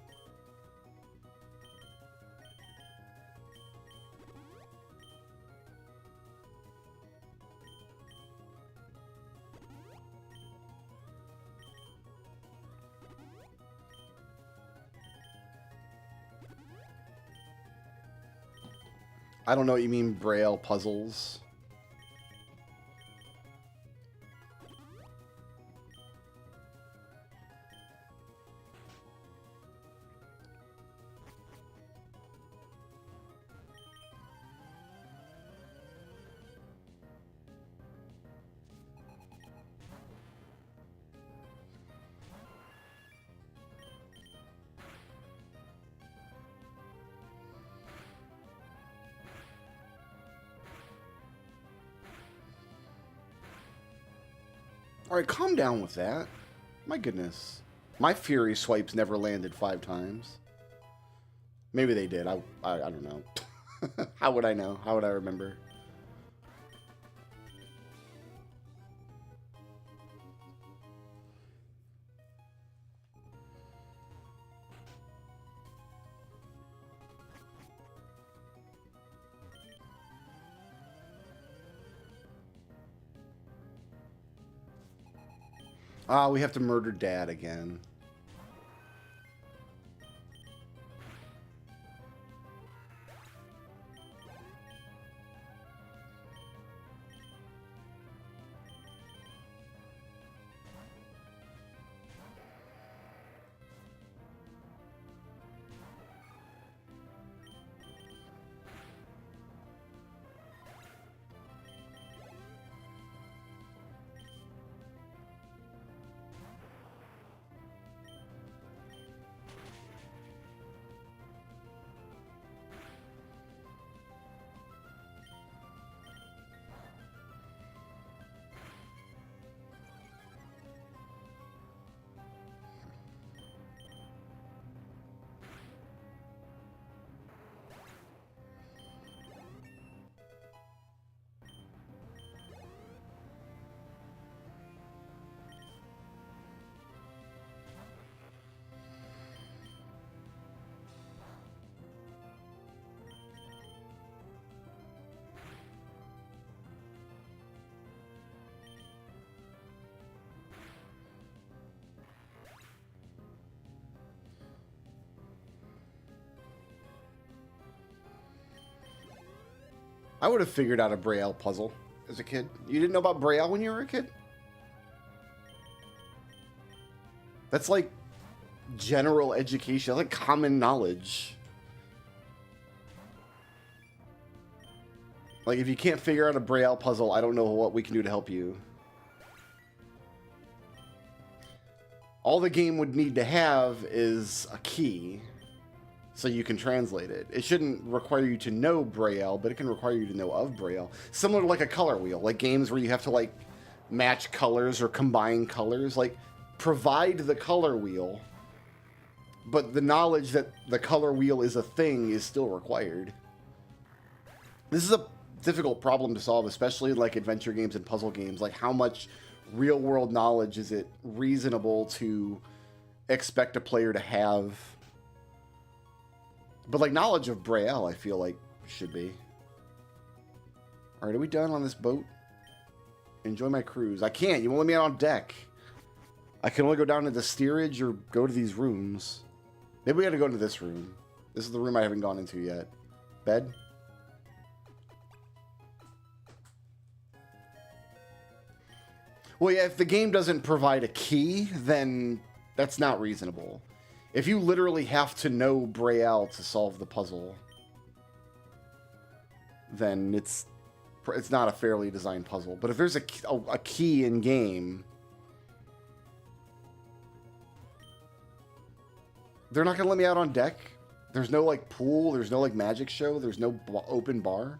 I don't know what you mean, Braille puzzles. All right, calm down with that. My goodness. My Fury swipes never landed 5 times. Maybe they did. I don't know. How would I know? How would I remember? Ah, we have to murder Dad again. I would have figured out a Braille puzzle as a kid. You didn't know about Braille when you were a kid? That's like general education, like common knowledge. Like, if you can't figure out a Braille puzzle, I don't know what we can do to help you. All the game would need to have is a key, so you can translate it. It shouldn't require you to know Braille, but it can require you to know of Braille. Similar to like a color wheel, like games where you have to like match colors or combine colors. Like, provide the color wheel, but the knowledge that the color wheel is a thing is still required. This is a difficult problem to solve, especially like adventure games and puzzle games. Like, how much real world knowledge is it reasonable to expect a player to have? But like, knowledge of Braille, I feel like should be. All right, are we done on this boat? Enjoy my cruise. I can't. You won't let me out on deck. I can only go down to the steerage or go to these rooms. Maybe we got to go into this room. This is the room I haven't gone into yet. Bed? Well, yeah, if the game doesn't provide a key, then that's not reasonable. If you literally have to know Braille to solve the puzzle, then it's not a fairly designed puzzle. But if there's a key in game, they're not going to let me out on deck. There's no like pool, there's no like magic show, there's no open bar.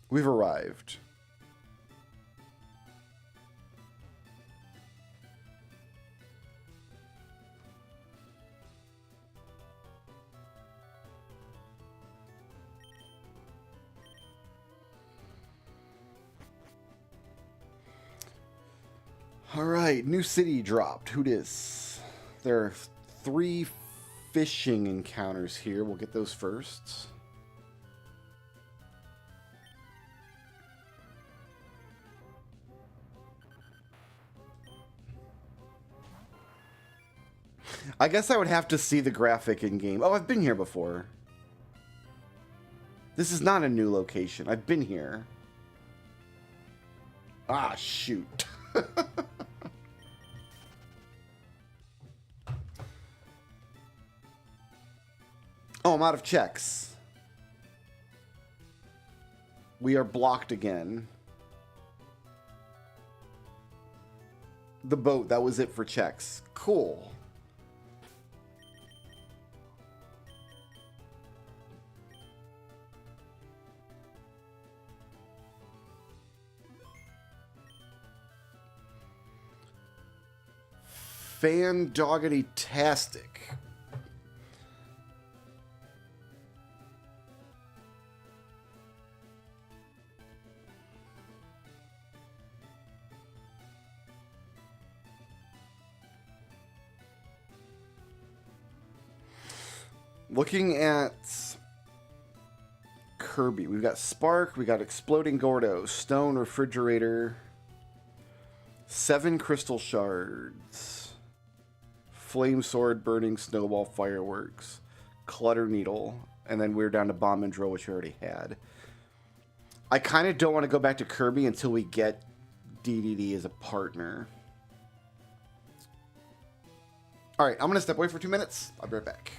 We've arrived. All right, new city dropped. Who dis? There are 3 fishing encounters here. We'll get those first. I guess I would have to see the graphic in game. Oh, I've been here before. This is not a new location. I've been here. Ah, shoot. Oh, I'm out of checks. We are blocked again. The boat, that was it for checks. Cool. Fan-doggity-tastic. Looking at Kirby, we've got Spark, we got Exploding Gordo, Stone Refrigerator, 7 Crystal Shards, Flame Sword, Burning Snowball, Fireworks, Clutter Needle, and then we're down to Bomb and Drill, which we already had. I kind of don't want to go back to Kirby until we get DDD as a partner. All right, I'm going to step away for 2 minutes. I'll be right back.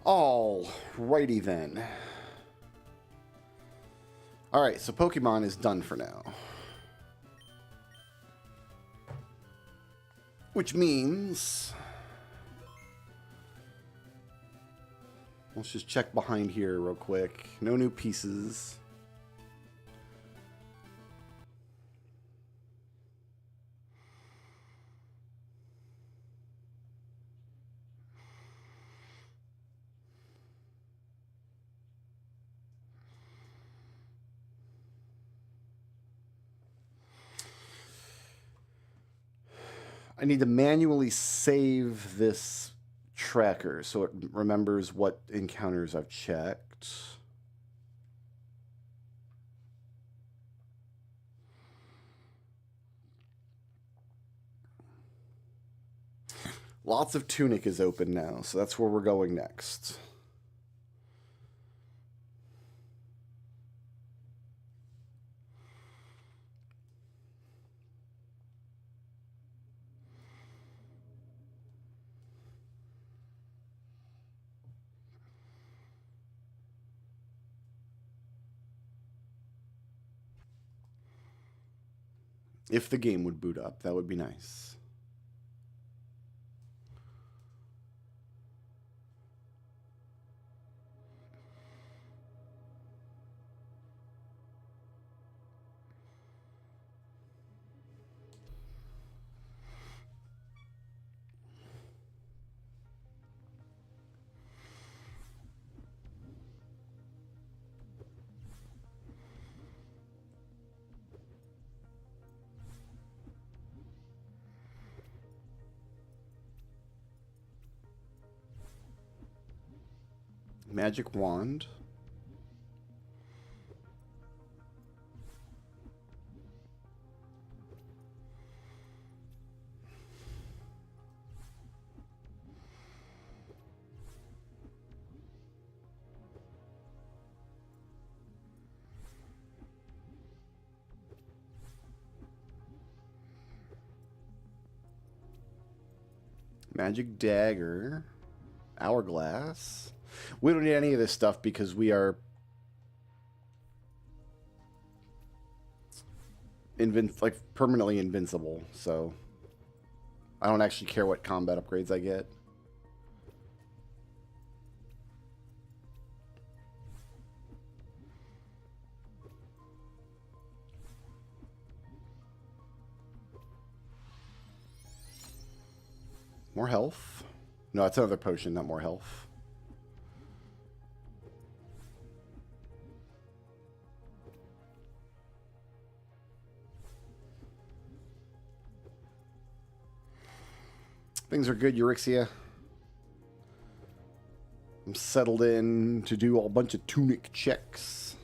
Alrighty then. Alright, so Pokemon is done for now. Which means... let's just check behind here real quick. No new pieces. I need to manually save this tracker so it remembers what encounters I've checked. Lots of Tunic is open now, so that's where we're going next. If the game would boot up, that would be nice. Magic Wand. Magic Dagger. Hourglass. We don't need any of this stuff because we are permanently invincible, so I don't actually care what combat upgrades I get. More health? No, it's another potion, not more health. Things are good, Euryxia. I'm settled in to do a bunch of Tunic checks.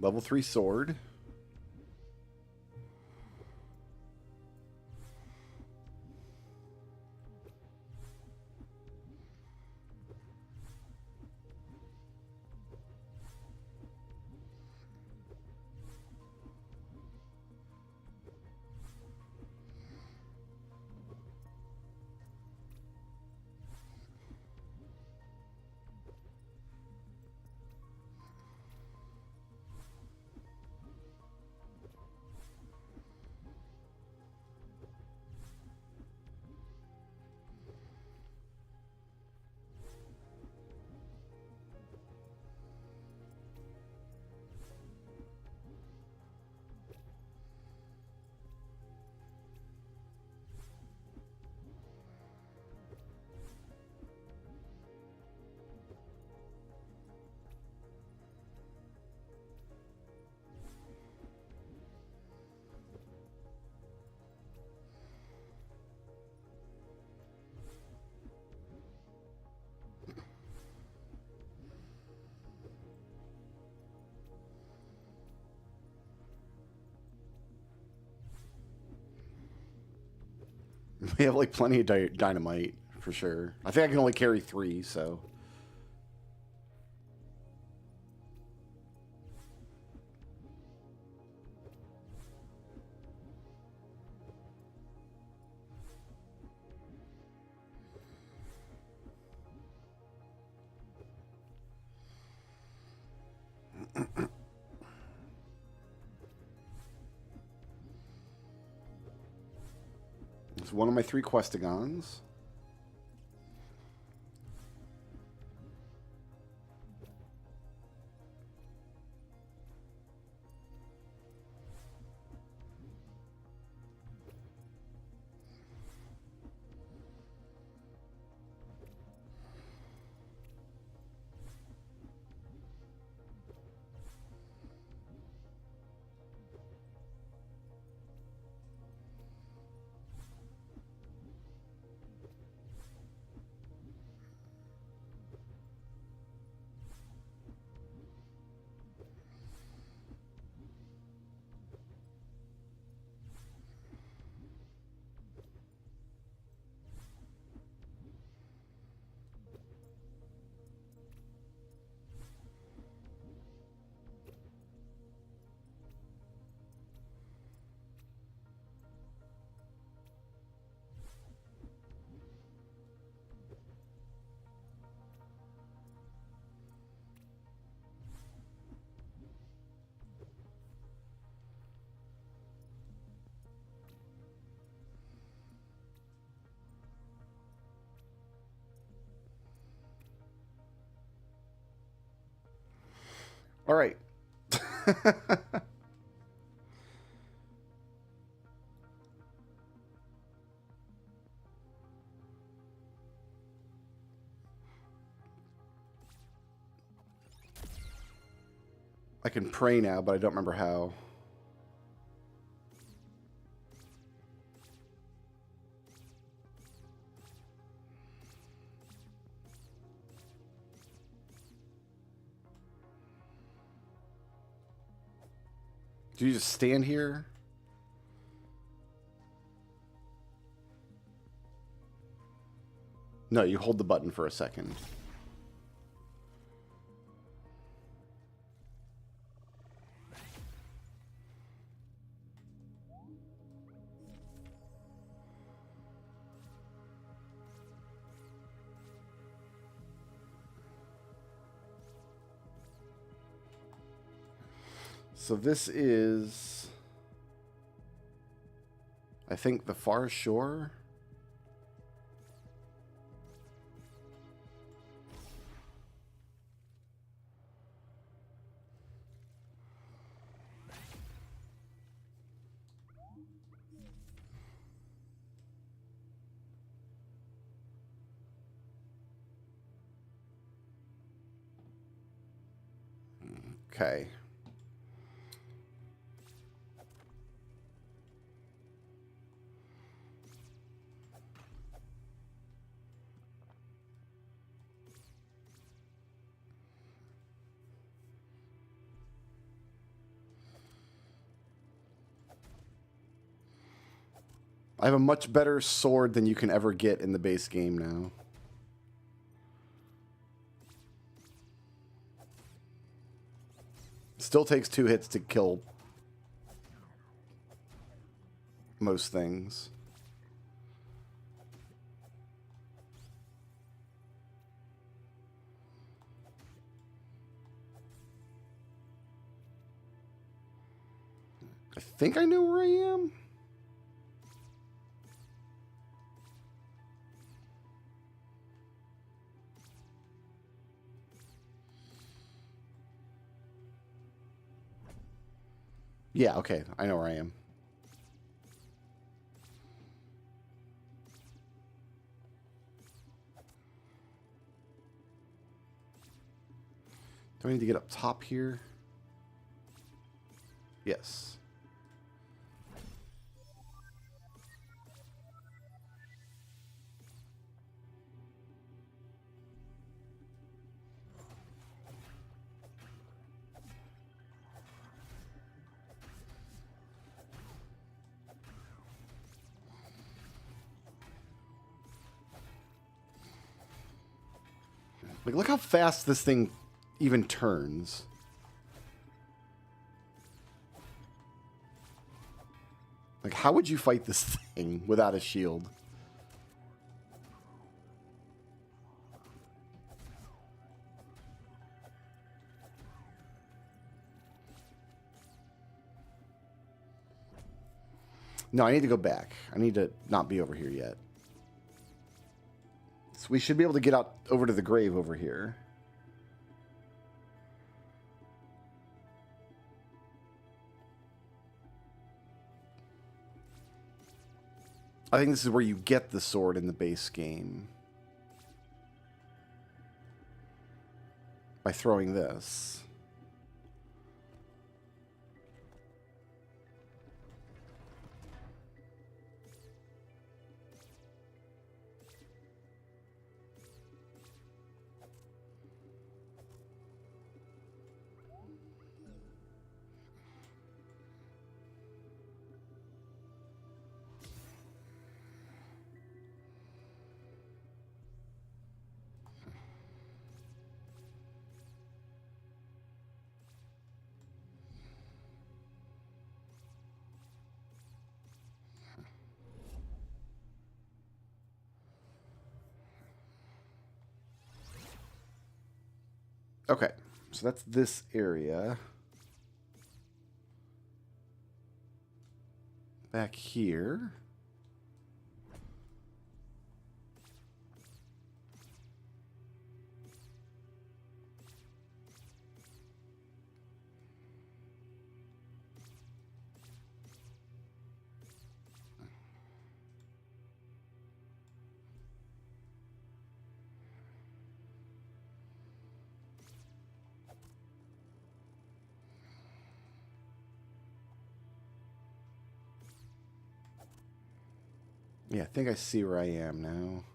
Level 3 sword. We have like plenty of dynamite for sure. I think I can only carry 3, so. It's one of my 3 Questigons. All right. I can pray now, but I don't remember how. Do you just stand here? No, you hold the button for a second. So this is, I think, the far shore. Okay. I have a much better sword than you can ever get in the base game now. Still takes 2 hits to kill most things. I think I know where I am. Yeah, okay. I know where I am. Do I need to get up top here? Yes. Like, look how fast this thing even turns. Like, how would you fight this thing without a shield? No, I need to go back. I need to not be over here yet. So we should be able to get out over to the grave over here. I think this is where you get the sword in the base game. By throwing this. Okay, so that's this area. Back here. Yeah, I think I see where I am now.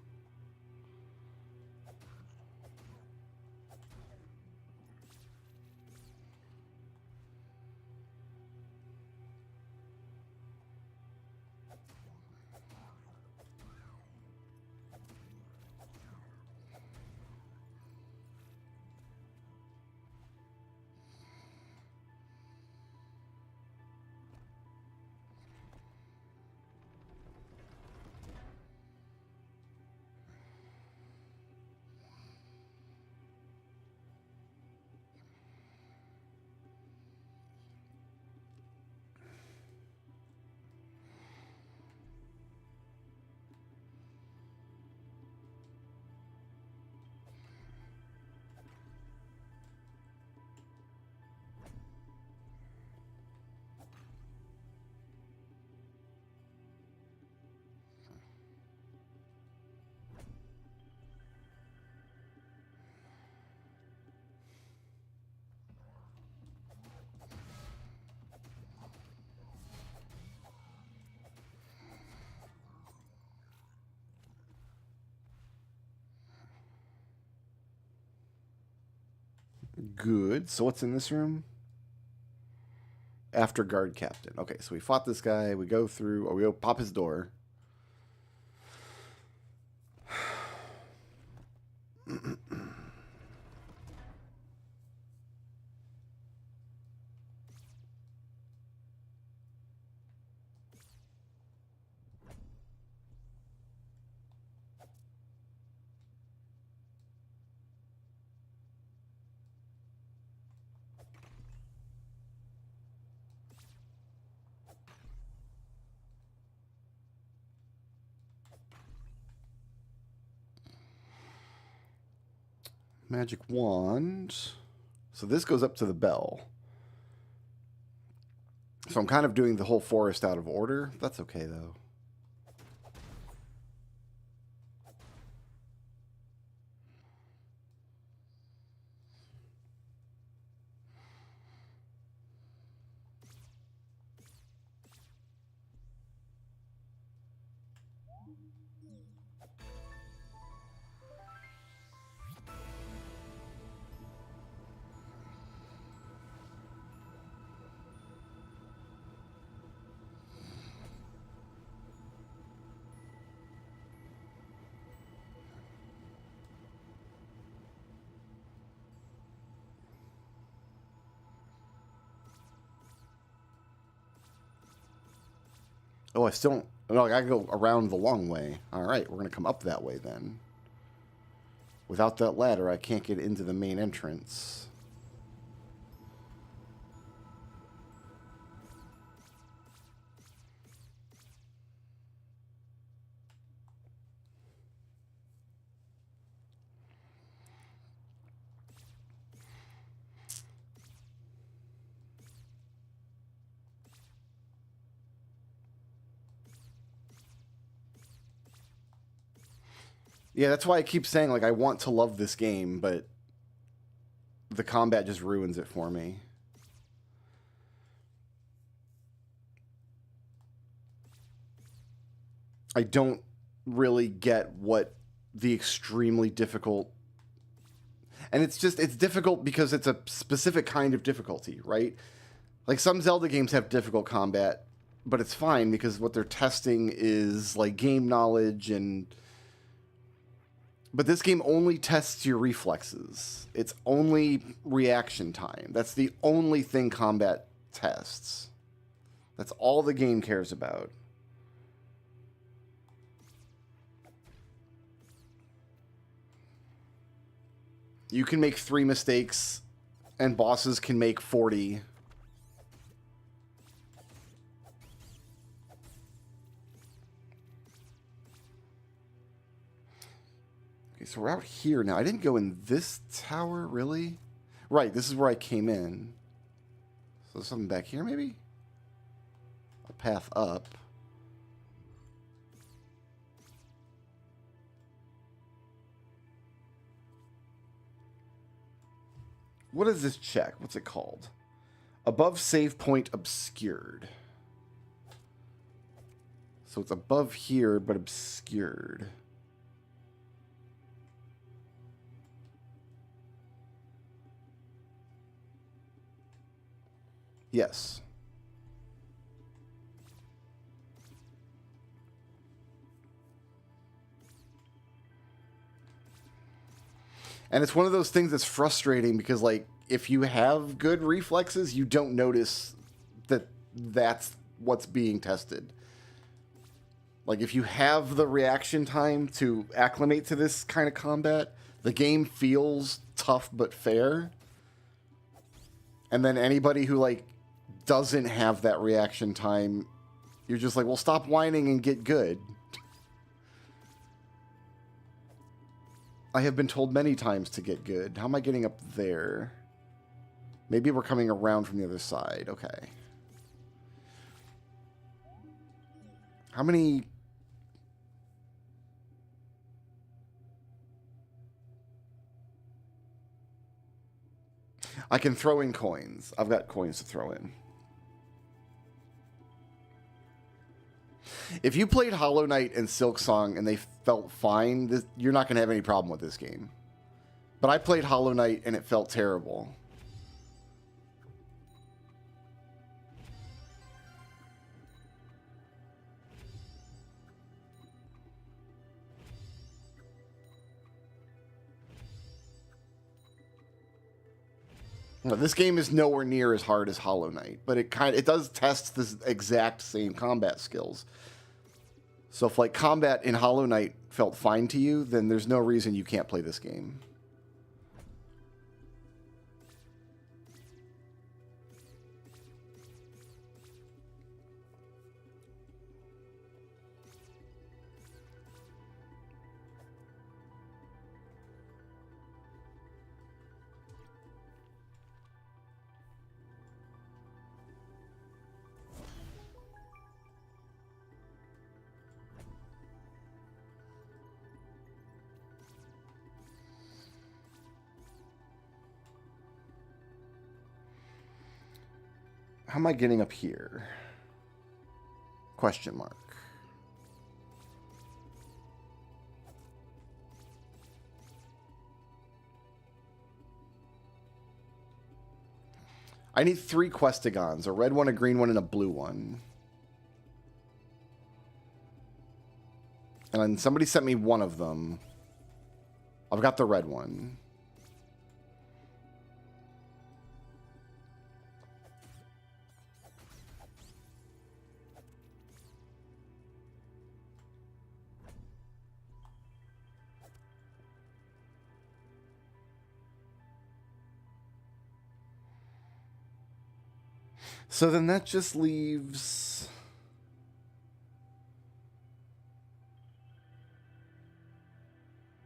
Good. So what's in this room? After guard captain. Okay, so we fought this guy. We go through, or we go pop his door. Magic wand. So this goes up to the bell. So I'm kind of doing the whole forest out of order. That's okay, though. Oh, I still don't... No, I gotta go around the long way. Alright, we're gonna come up that way then. Without that ladder, I can't get into the main entrance. Yeah, that's why I keep saying, like, I want to love this game, but the combat just ruins it for me. I don't really get what the extremely difficult... And it's difficult because it's a specific kind of difficulty, right? Like, some Zelda games have difficult combat, but it's fine because what they're testing is, like, game knowledge and... But this game only tests your reflexes. It's only reaction time. That's the only thing combat tests. That's all the game cares about. You can make 3 mistakes, and bosses can make 40. So we're out here now. I didn't go in this tower, really? Right, this is where I came in. So something back here, maybe? A path up. What is this check? What's it called? Above save point obscured. So it's above here, but obscured. Yes. And it's one of those things that's frustrating because, like, if you have good reflexes, you don't notice that that's what's being tested. Like, if you have the reaction time to acclimate to this kind of combat, the game feels tough but fair. And then anybody who, like, doesn't have that reaction time, you're just like, well, stop whining and get good. I have been told many times to get good. How am I getting up there? Maybe we're coming around from the other side. Okay. How many... I can throw in coins. I've got coins to throw in. If you played Hollow Knight and Silksong and they felt fine, you're not going to have any problem with this game. But I played Hollow Knight and it felt terrible. Well, this game is nowhere near as hard as Hollow Knight, but it does test the exact same combat skills. So if, like, combat in Hollow Knight felt fine to you, then there's no reason you can't play this game. How am I getting up here? Question mark. I need 3 Questigons, a red one, a green one, and a blue one. And then somebody sent me one of them. I've got the red one. So then that just leaves...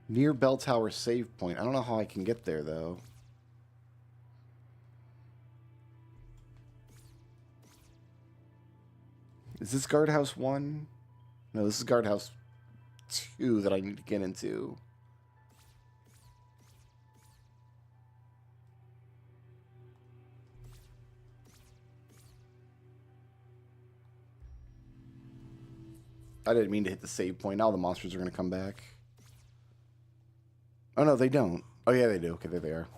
Near bell tower save point. I don't know how I can get there, though. Is this guardhouse 1? No, this is guardhouse 2 that I need to get into. I didn't mean to hit the save point. Now the monsters are going to come back. Oh, no, they don't. Oh, yeah, they do. Okay, there they are.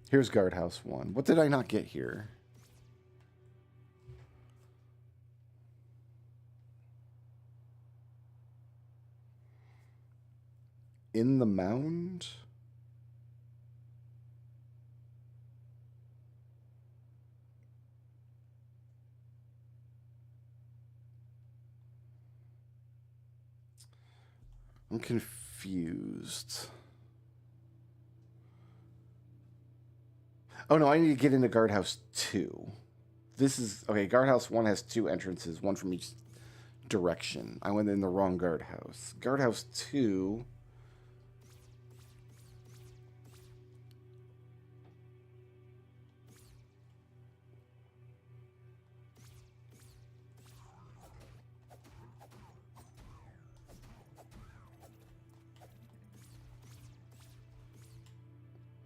Here's guardhouse 1. What did I not get here? In the mound? I'm confused. Oh, no, I need to get into guardhouse 2. This is... Okay, guardhouse 1 has 2 entrances, one from each direction. I went in the wrong guardhouse. Guardhouse 2...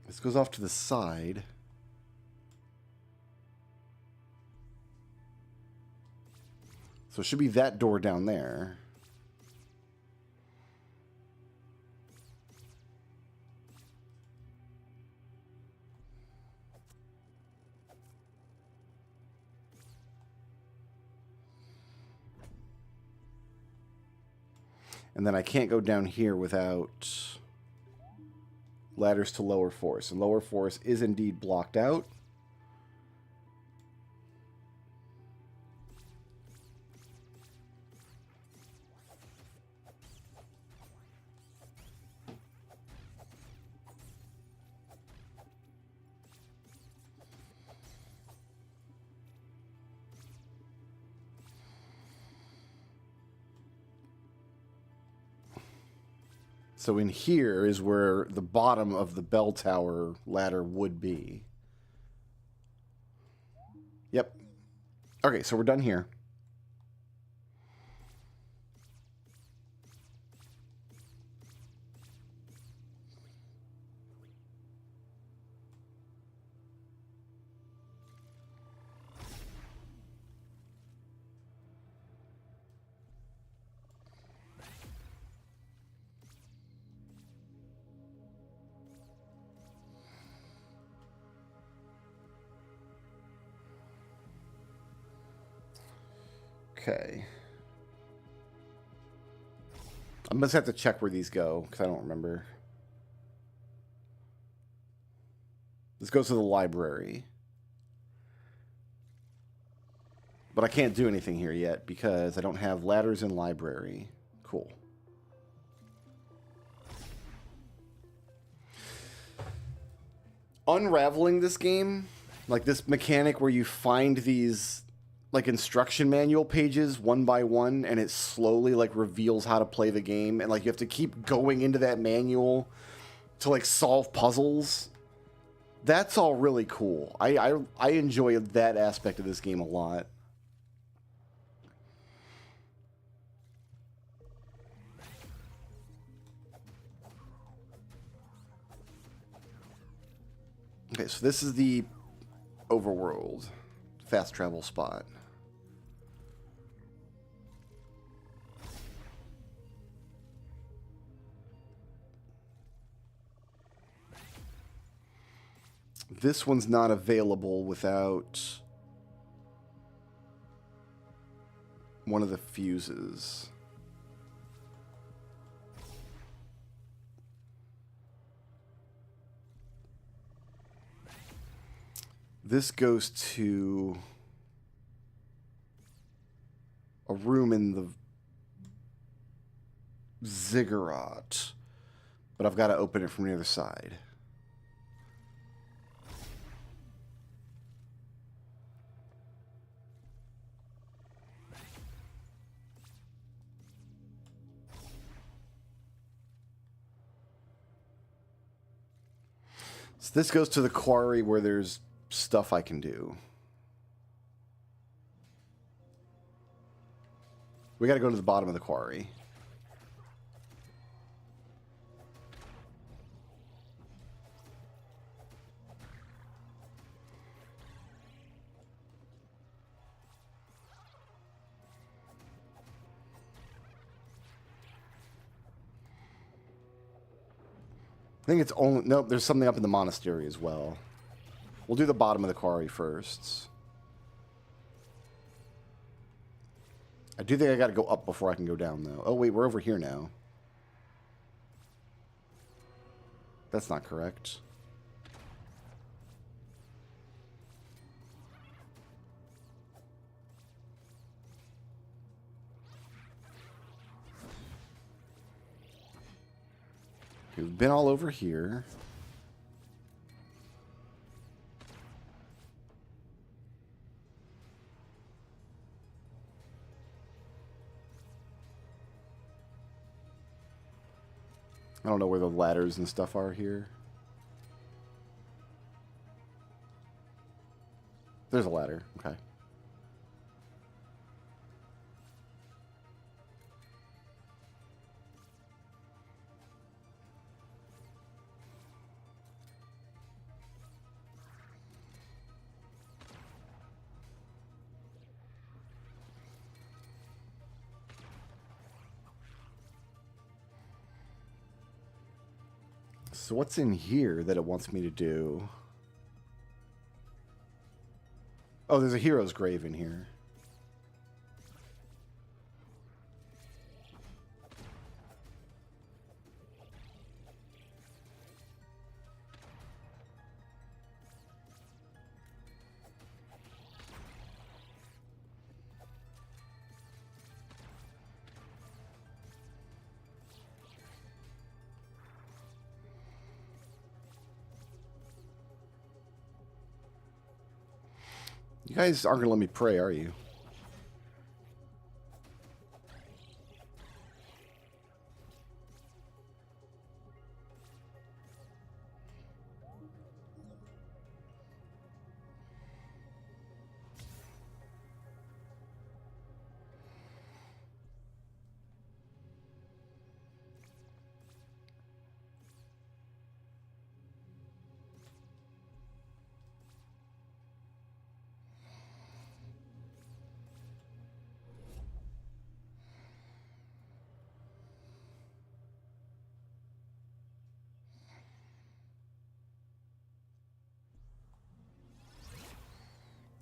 This goes off to the side. So it should be that door down there. And then I can't go down here without ladders to lower force. And lower force is indeed blocked out. So in here is where the bottom of the bell tower ladder would be. Yep. Okay, so we're done here. Okay. I must have to check where these go, because I don't remember. This goes to the library. But I can't do anything here yet, because I don't have ladders in library. Cool. Unraveling this game, like this mechanic where you find these... like instruction manual pages one by one, and it slowly like reveals how to play the game, and like you have to keep going into that manual to like solve puzzles. That's all really cool. I enjoy that aspect of this game a lot. Okay, so this is the overworld fast travel spot. This one's not available without one of the fuses. This goes to a room in the ziggurat, but I've got to open it from the other side. So this goes to the quarry where there's stuff I can do. We got to go to the bottom of the quarry. I think it's only... Nope, there's something up in the monastery as well. We'll do the bottom of the quarry first. I do think I got to go up before I can go down, though. Oh, wait, we're over here now. That's not correct. We've been all over here. I don't know where the ladders and stuff are here. There's a ladder. Okay. So what's in here that it wants me to do? Oh, there's a hero's grave in here. You guys aren't going to let me pray, are you?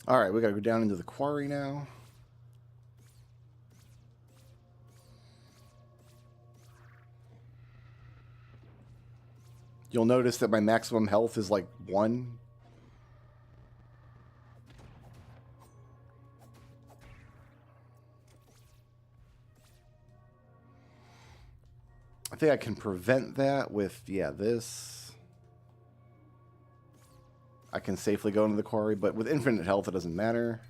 All right, we got to go down into the quarry now. You'll notice that my maximum health is like 1. I think I can prevent that with, yeah, this. I can safely go into the quarry, but with infinite health, it doesn't matter.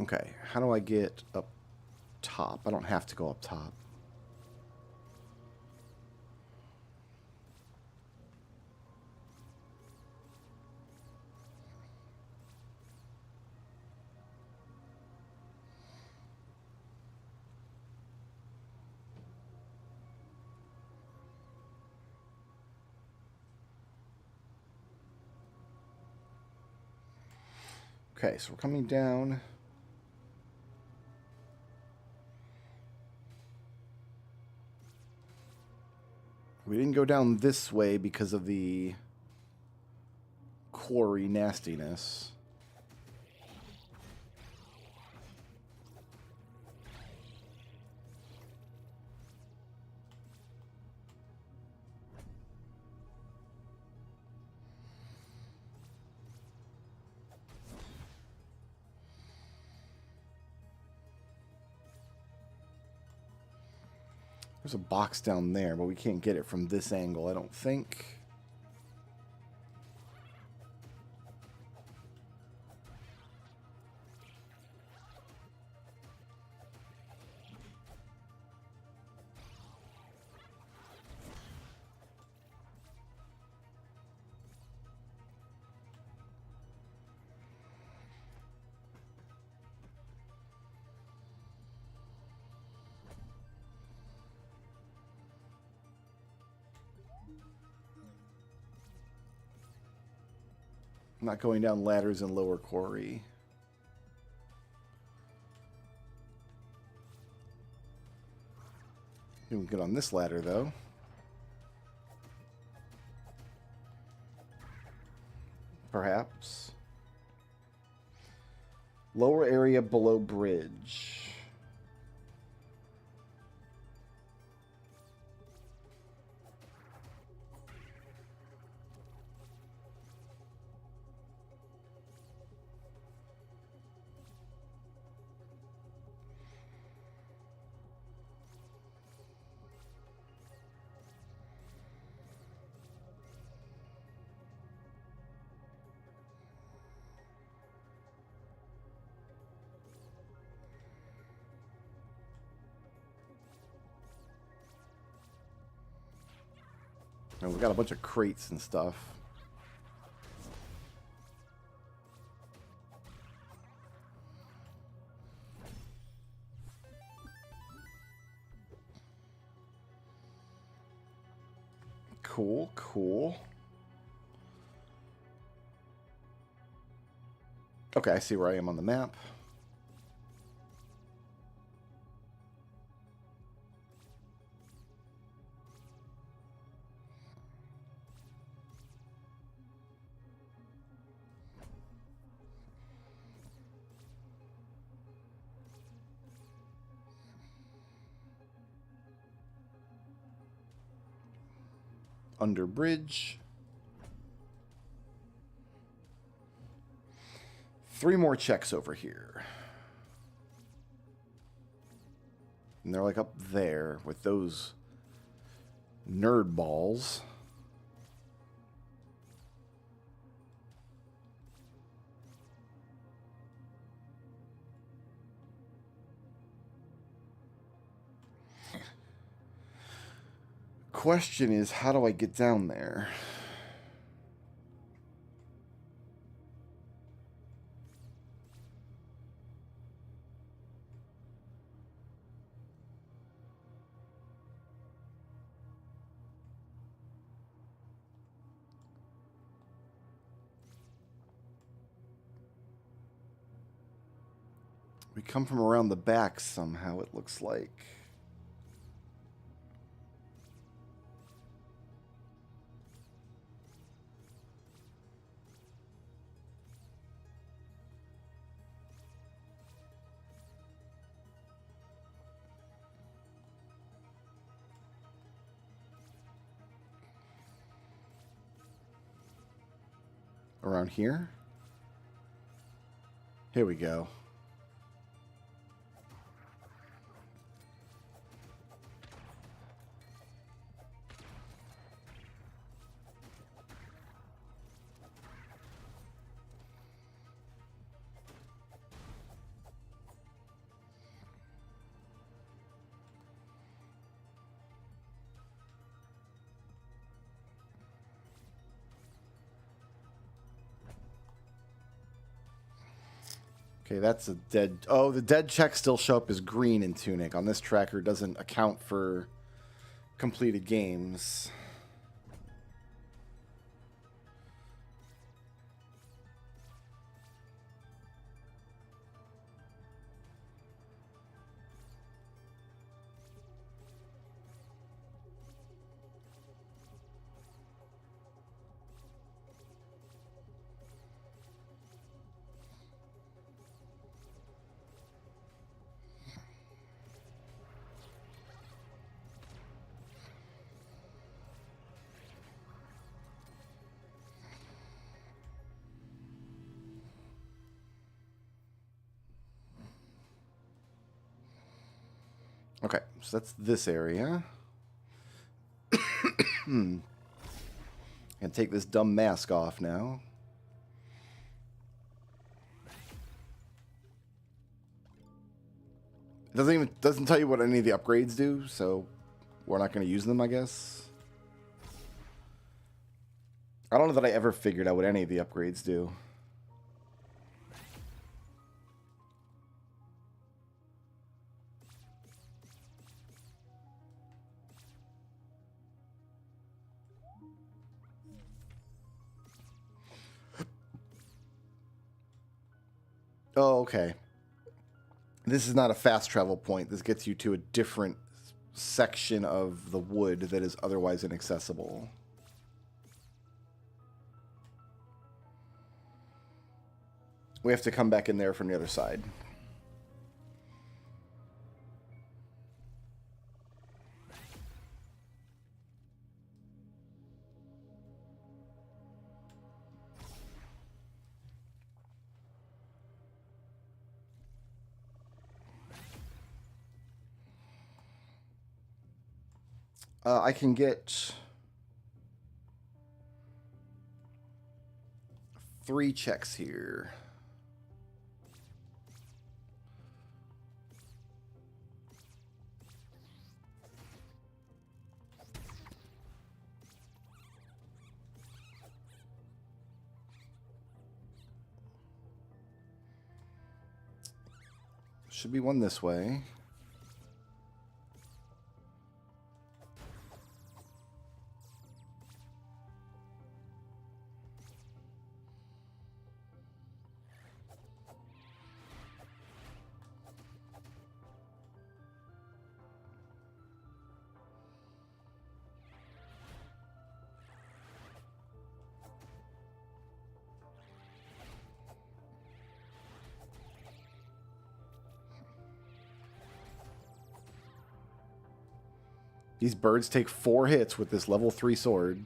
Okay, how do I get up top? I don't have to go up top. Okay, so we're coming down. We didn't go down this way because of the quarry nastiness. There's a box down there, but we can't get it from this angle, I don't think. I'm not going down ladders in lower quarry. You can get on this ladder, though. Perhaps. Lower area below bridge. And we've got a bunch of crates and stuff. Cool, cool. Okay, I see where I am on the map. Under bridge. 3 more checks over here. And they're like up there with those nerd balls. Question is, how do I get down there? We come from around the back somehow, it looks like. Around here? Here we go. Okay, that's a dead... Oh, the dead checks still show up as green in Tunic. On this tracker, it doesn't account for completed games. Okay, so that's this area. And take this dumb mask off now. It doesn't tell you what any of the upgrades do, so we're not going to use them, I guess. I don't know that I ever figured out what any of the upgrades do. Oh, okay. This is not a fast travel point. This gets you to a different section of the wood that is otherwise inaccessible. We have to come back in there from the other side. I can get 3 checks here. Should be one this way. These birds take 4 hits with this level 3 sword.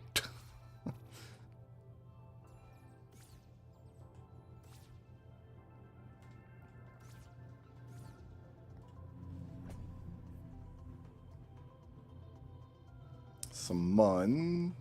Some mun.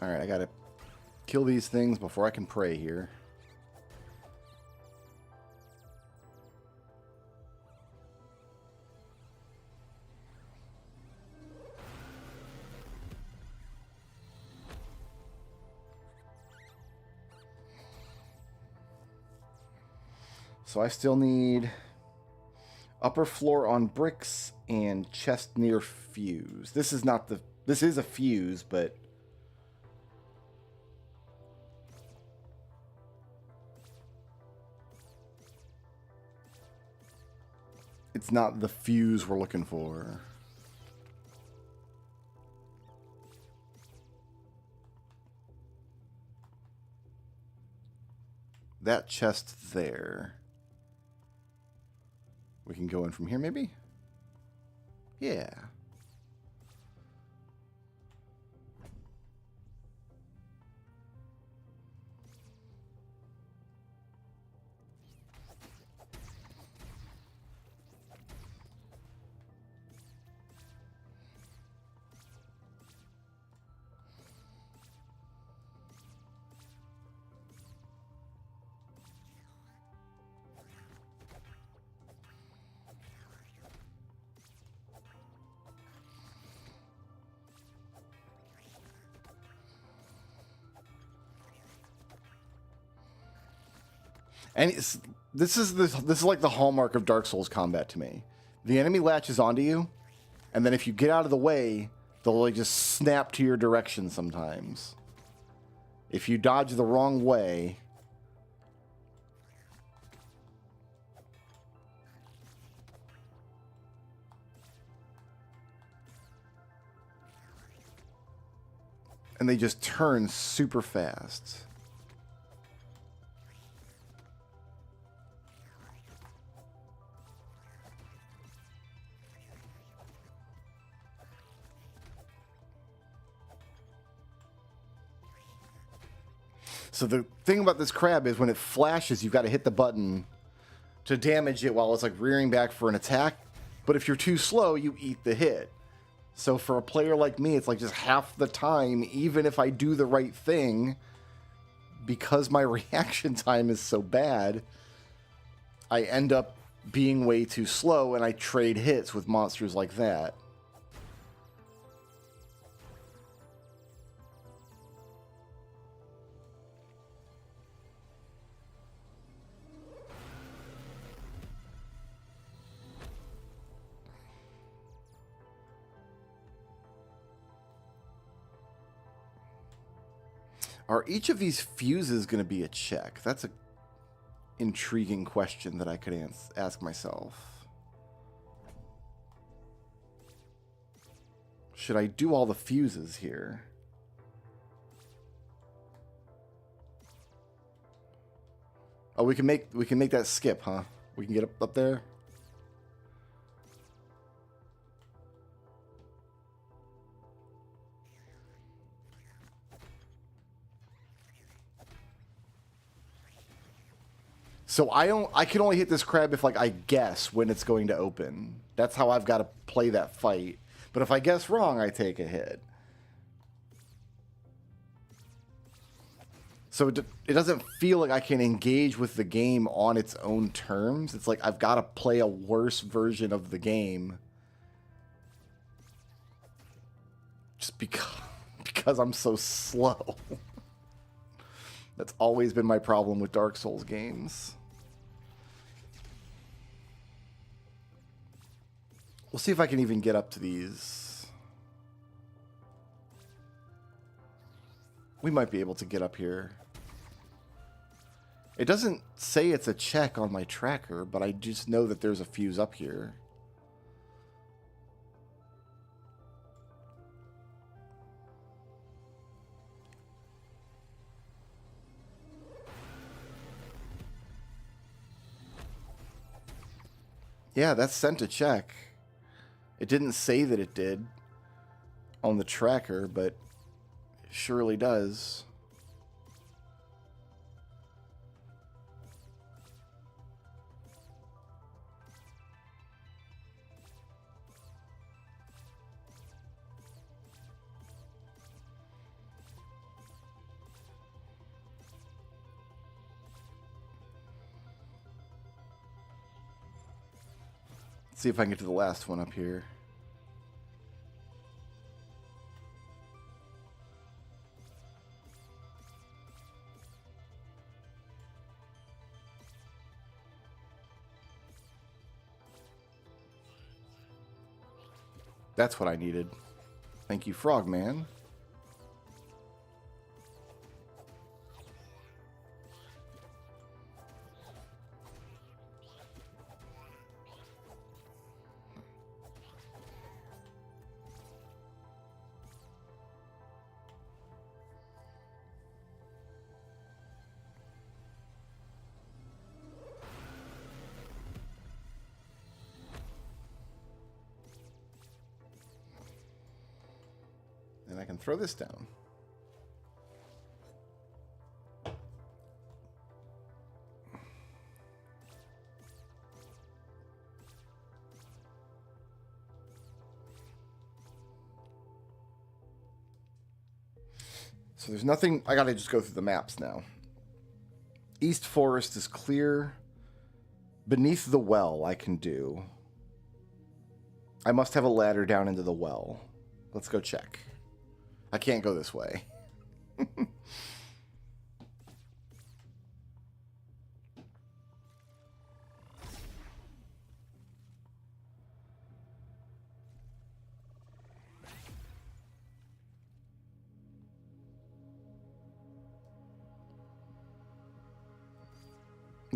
Alright, I gotta kill these things before I can pray here. So I still need upper floor on bricks and chest near fuse. This is not the... This is a fuse, but... It's not the fuse we're looking for. That chest there. We can go in from here, maybe? Yeah. And this is like the hallmark of Dark Souls combat to me. The enemy latches onto you, and then if you get out of the way, they'll like just snap to your direction sometimes. If you dodge the wrong way, and they just turn super fast. So the thing about this crab is when it flashes, you've got to hit the button to damage it while it's like rearing back for an attack. But if you're too slow, you eat the hit. So for a player like me, it's like just half the time, even if I do the right thing, because my reaction time is so bad, I end up being way too slow and I trade hits with monsters like that. Are each of these fuses going to be a check? That's an intriguing question that I could ask myself. Should I do all the fuses here? Oh, we can make that skip, huh? We can get up there. So I can only hit this crab if like I guess when it's going to open. That's how I've got to play that fight. But if I guess wrong, I take a hit. So it doesn't feel like I can engage with the game on its own terms. It's like I've got to play a worse version of the game. Just because I'm so slow. That's always been my problem with Dark Souls games. We'll see if I can even get up to these. We might be able to get up here. It doesn't say it's a check on my tracker, but I just know that there's a fuse up here. Yeah, that's sent a check. It didn't say that it did on the tracker, but it surely does. Let's see if I can get to the last one up here. That's what I needed. Thank you, Frogman. And I can throw this down. So there's nothing. I gotta just go through the maps now. East Forest is clear. Beneath the well, I can do. I must have a ladder down into the well. Let's go check. I can't go this way.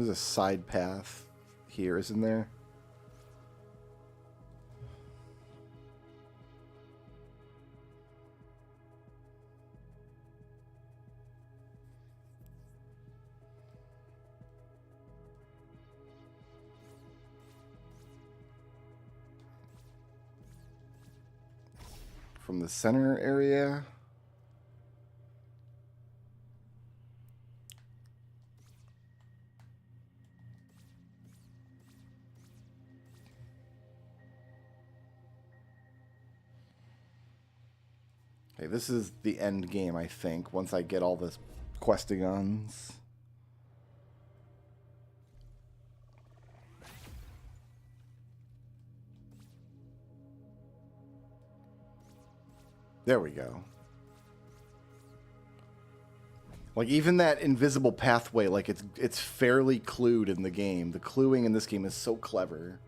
There's a side path here, isn't there? From the center area. Okay, this is the end game, I think, once I get all this questigons. There we go. Like, even that invisible pathway, like, it's fairly clued in the game. The cluing in this game is so clever.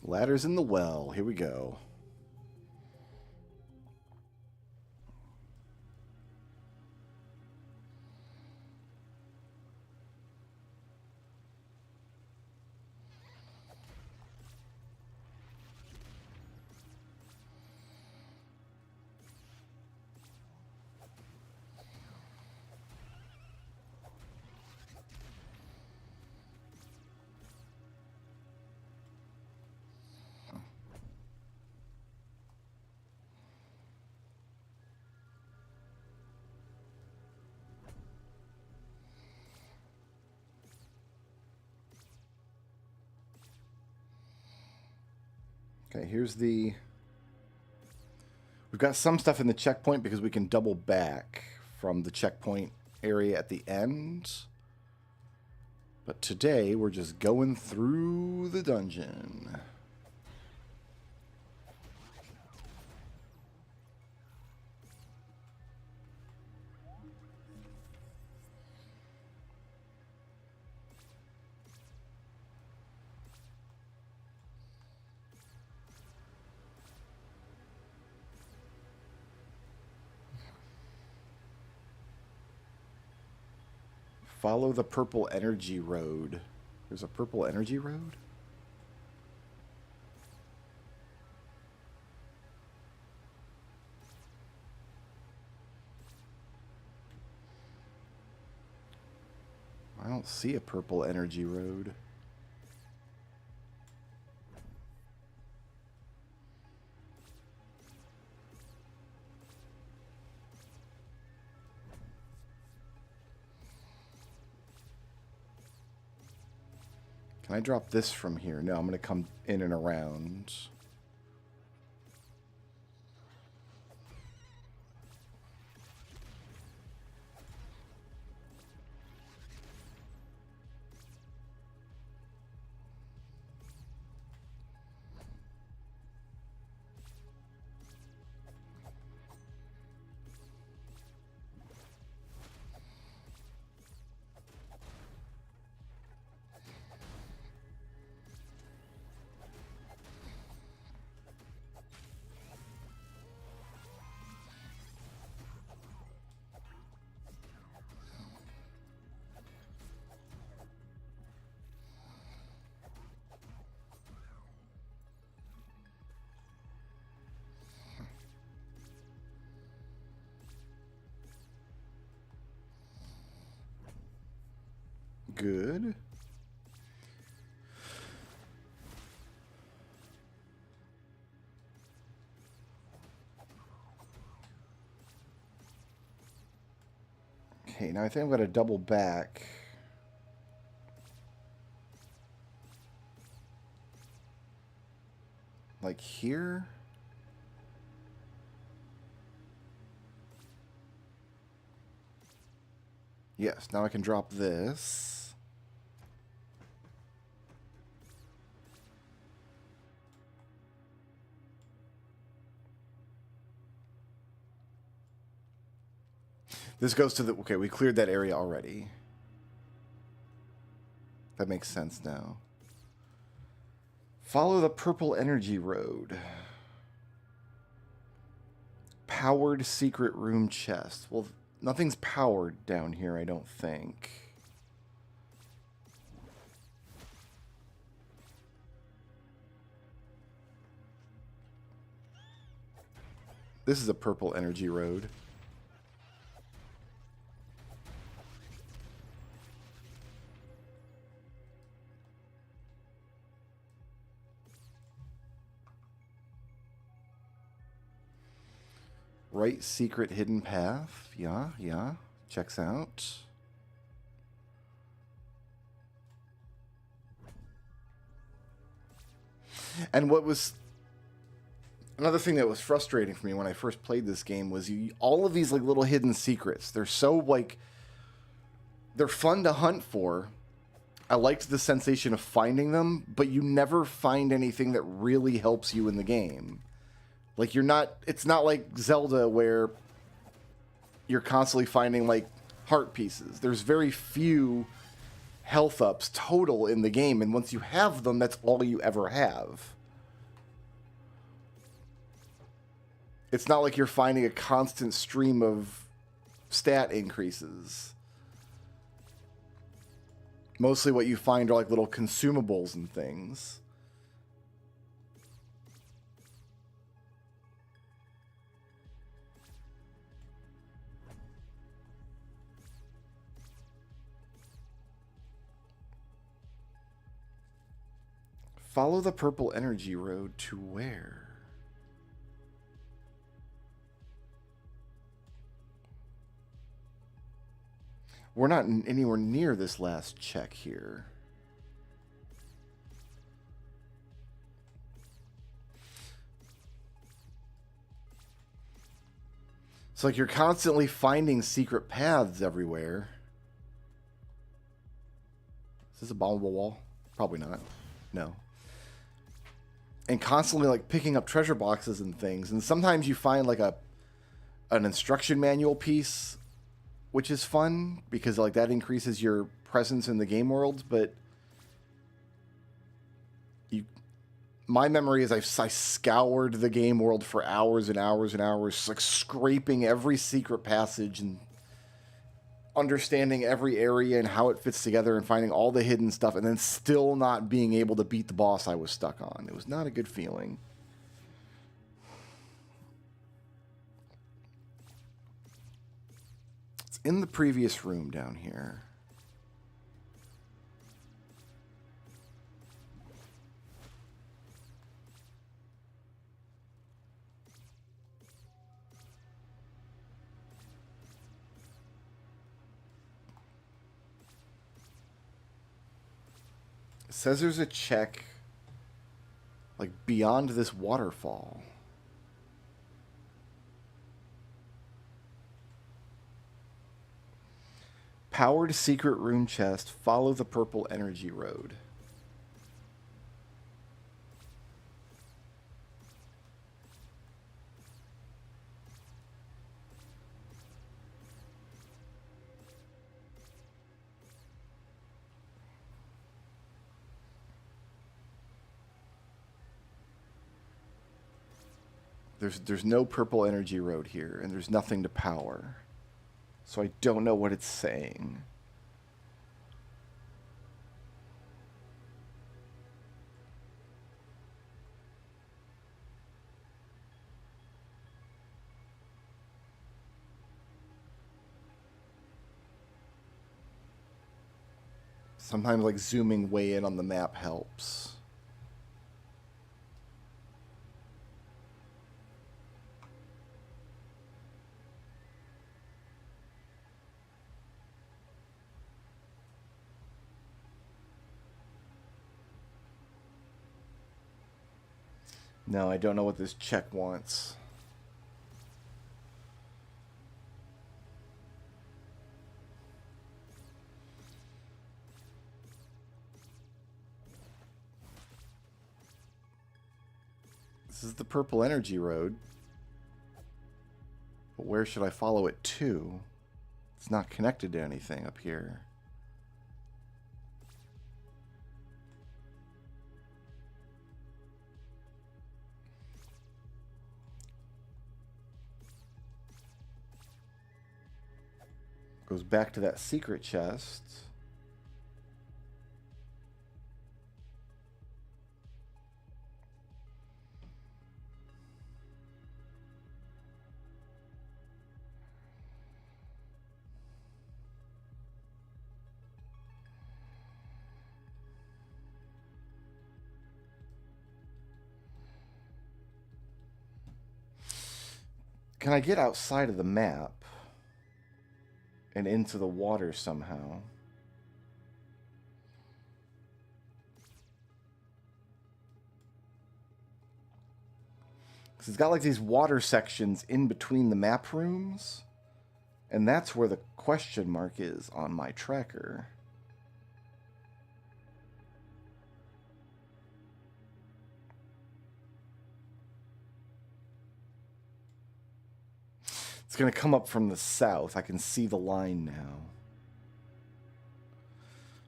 Ladders in the well. Here we go. Okay, here's the... We've got some stuff in the checkpoint because we can double back from the checkpoint area at the end. But today, we're just going through the dungeon. Follow the purple energy road. There's a purple energy road? I don't see a purple energy road. Can I drop this from here? No, I'm going to come in and around. Good. Okay, now I think I'm going to double back. Like here? Yes, now I can drop this. This goes to the... Okay, we cleared that area already. That makes sense now. Follow the purple energy road. Powered secret room chest. Well, nothing's powered down here, I don't think. This is a purple energy road. Right secret hidden path. Yeah. Checks out. And what was... Another thing that was frustrating for me when I first played this game was all of these like little hidden secrets. They're so like... They're fun to hunt for. I liked the sensation of finding them, but you never find anything that really helps you in the game. Like, you're not... It's not like Zelda where you're constantly finding, like, heart pieces. There's very few health ups total in the game, and once you have them, that's all you ever have. It's not like you're finding a constant stream of stat increases. Mostly what you find are, like, little consumables and things. Follow the purple energy road to where? We're not anywhere near this last check here. It's like you're constantly finding secret paths everywhere. Is this a bombable wall? Probably not. No. And constantly like picking up treasure boxes and things, and sometimes you find like an instruction manual piece, which is fun because like that increases your presence in the game world. But my memory is I scoured the game world for hours and hours and hours, like scraping every secret passage and understanding every area and how it fits together and finding all the hidden stuff, and then still not being able to beat the boss I was stuck on. It was not a good feeling. It's in the previous room down here. It says there's a check like beyond this waterfall. Powered secret room chest. Follow the purple energy road. There's no purple energy road here, and there's nothing to power. So I don't know what it's saying. Sometimes like zooming way in on the map helps. No, I don't know what this check wants. This is the purple energy road. But where should I follow it to? It's not connected to anything up here. Goes back to that secret chest. Can I get outside of the map and into the water somehow? Because it's got like these water sections in between the map rooms, and that's where the question mark is on my tracker. It's going to come up from the south. I can see the line now.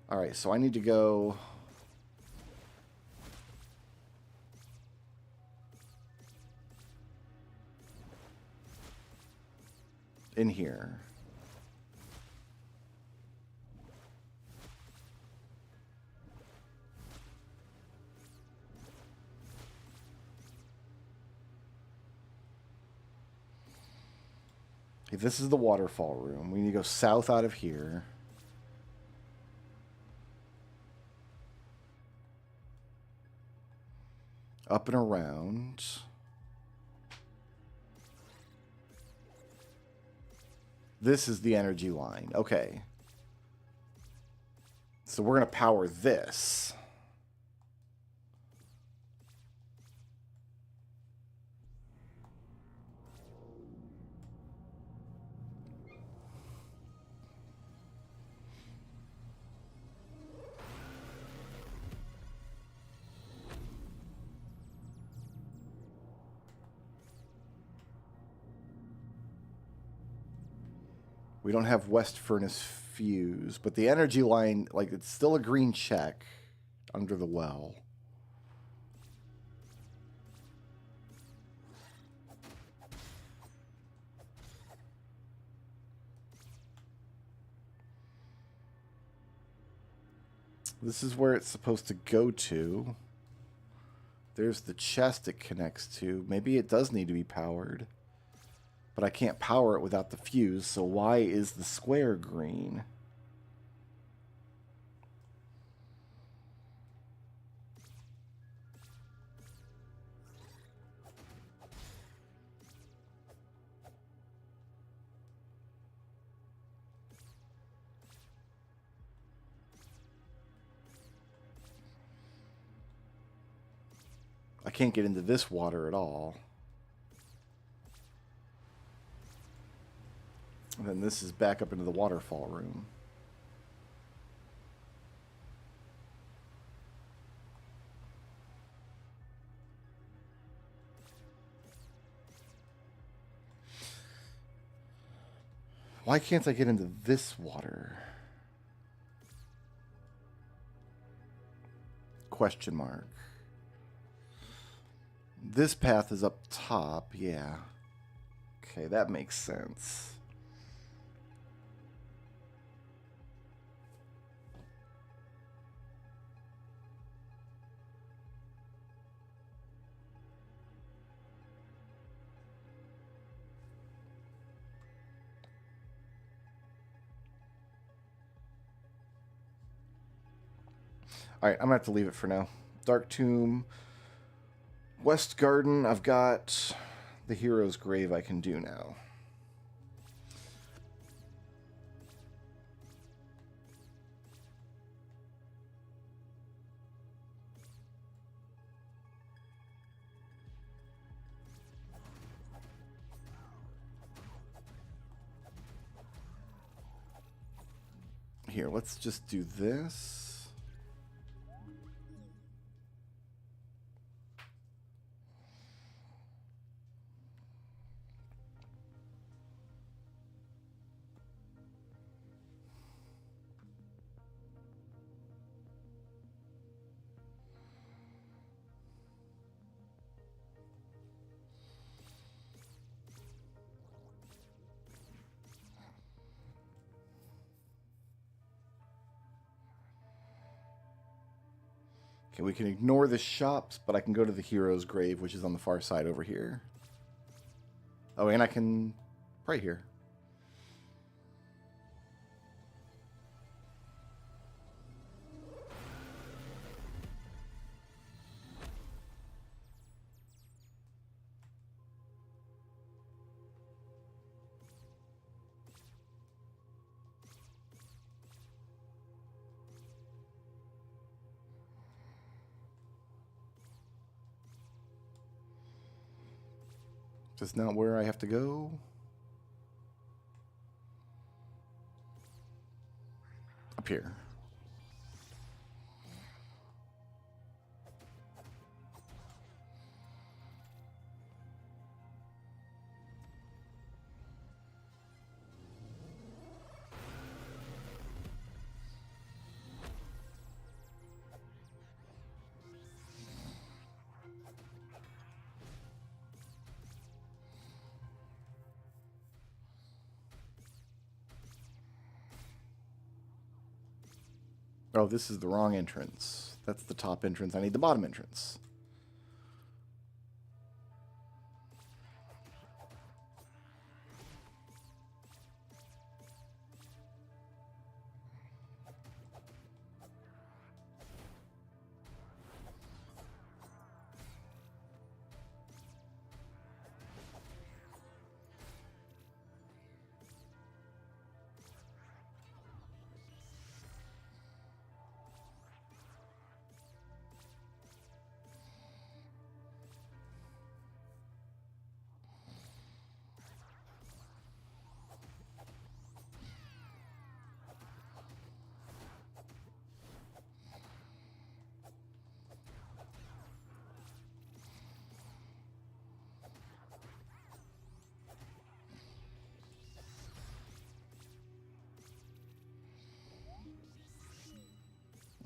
All right, so I need to go in here. Okay, this is the waterfall room. We need to go south out of here. Up and around. This is the energy line. Okay. So we're going to power this. We don't have West Furnace Fuse, but the energy line, like, it's still a green check under the well. This is where it's supposed to go to. There's the chest it connects to. Maybe it does need to be powered. But I can't power it without the fuse, so why is the square green? I can't get into this water at all. And then this is back up into the waterfall room. Why can't I get into this water? Question mark. This path is up top, yeah. Okay, that makes sense. Alright, I'm going to have to leave it for now. Dark Tomb. West Garden, I've got the Hero's Grave I can do now. Here, let's just do this. Okay, we can ignore the shops, but I can go to the hero's grave, which is on the far side over here. Oh, and I can pray here. Just not where I have to go. Up here. Oh, this is the wrong entrance. That's the top entrance. I need the bottom entrance.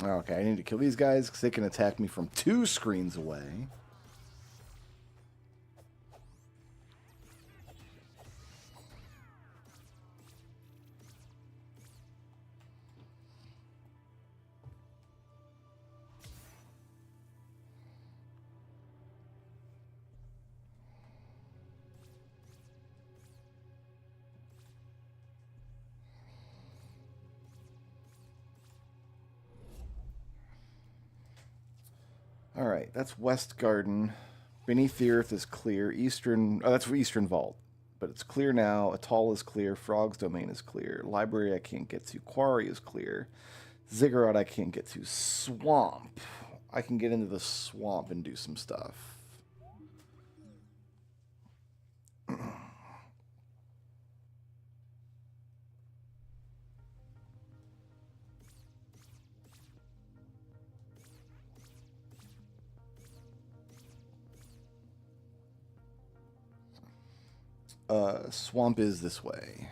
Okay, I need to kill these guys because they can attack me from 2 screens away. Alright, that's West Garden. Beneath the Earth is clear. Eastern... Oh, that's Eastern Vault. But it's clear now. Atoll is clear. Frog's Domain is clear. Library I can't get to. Quarry is clear. Ziggurat I can't get to. Swamp. I can get into the swamp and do some stuff. Swamp is this way.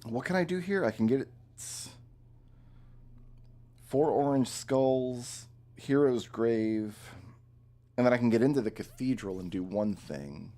What can I do here? I can get it. 4 orange skulls, hero's grave, and then I can get into the cathedral and do one thing.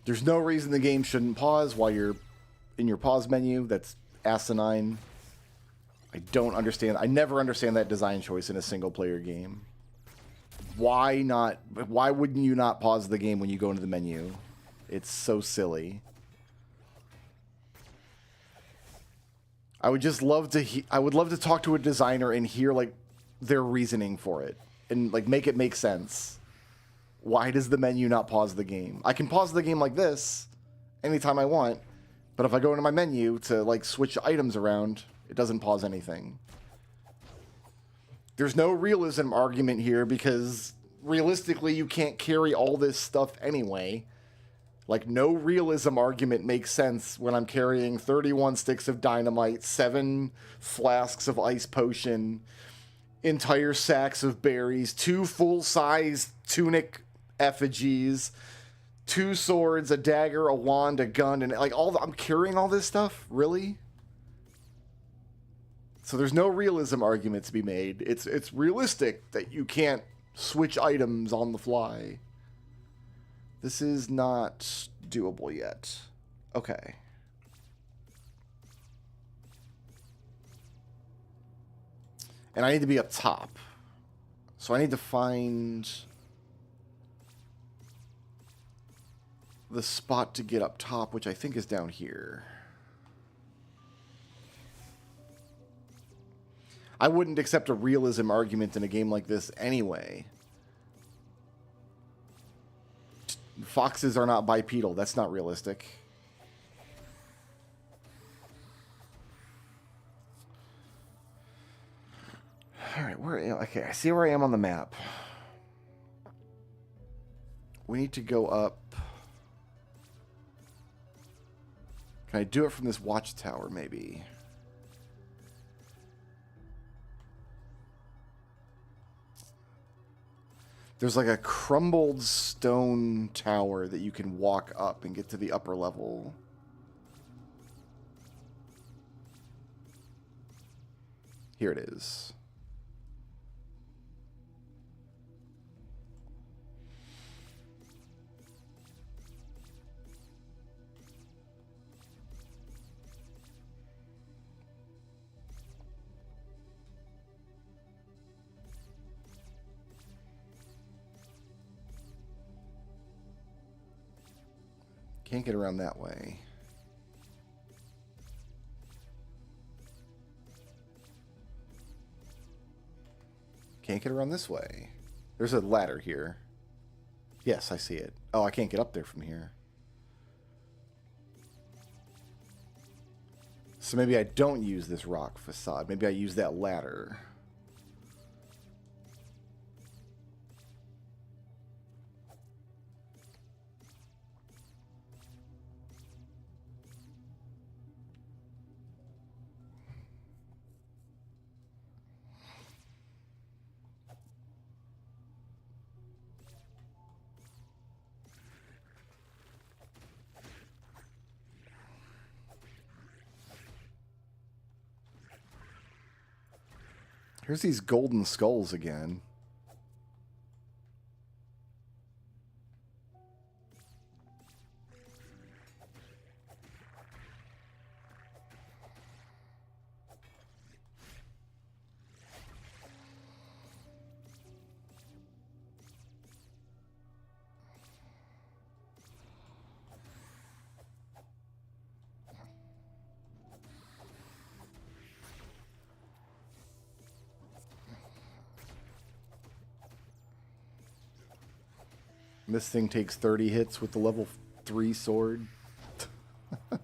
There's no reason the game shouldn't pause while you're in your pause menu. That's asinine. I don't understand. I never understand that design choice in a single player game. Why not? Why wouldn't you not pause the game when you go into the menu? It's so silly. I would just love to. I would love to talk to a designer and hear like their reasoning for it and like make it make sense. Why does the menu not pause the game? I can pause the game like this anytime I want, but if I go into my menu to like switch items around, it doesn't pause anything. There's no realism argument here because realistically you can't carry all this stuff anyway. Like, no realism argument makes sense when I'm carrying 31 sticks of dynamite, 7 flasks of ice potion, entire sacks of berries, 2 full-size tunic effigies, 2 swords, a dagger, a wand, a gun, and like I'm carrying all this stuff? Really? So there's no realism argument to be made. It's realistic that you can't switch items on the fly. This is not doable yet. Okay. And I need to be up top. So I need to find the spot to get up top, which I think is down here. I wouldn't accept a realism argument in a game like this anyway. Foxes are not bipedal. That's not realistic. Alright, okay, I see where I am on the map. We need to go up. Can I do it from this watchtower, maybe? There's like a crumbled stone tower that you can walk up and get to the upper level. Here it is. Can't get around that way. Can't get around this way. There's a ladder here. Yes, I see it. Oh, I can't get up there from here. So maybe I don't use this rock facade. Maybe I use that ladder. Here's these golden skulls again. This thing takes 30 hits with the level 3 sword. I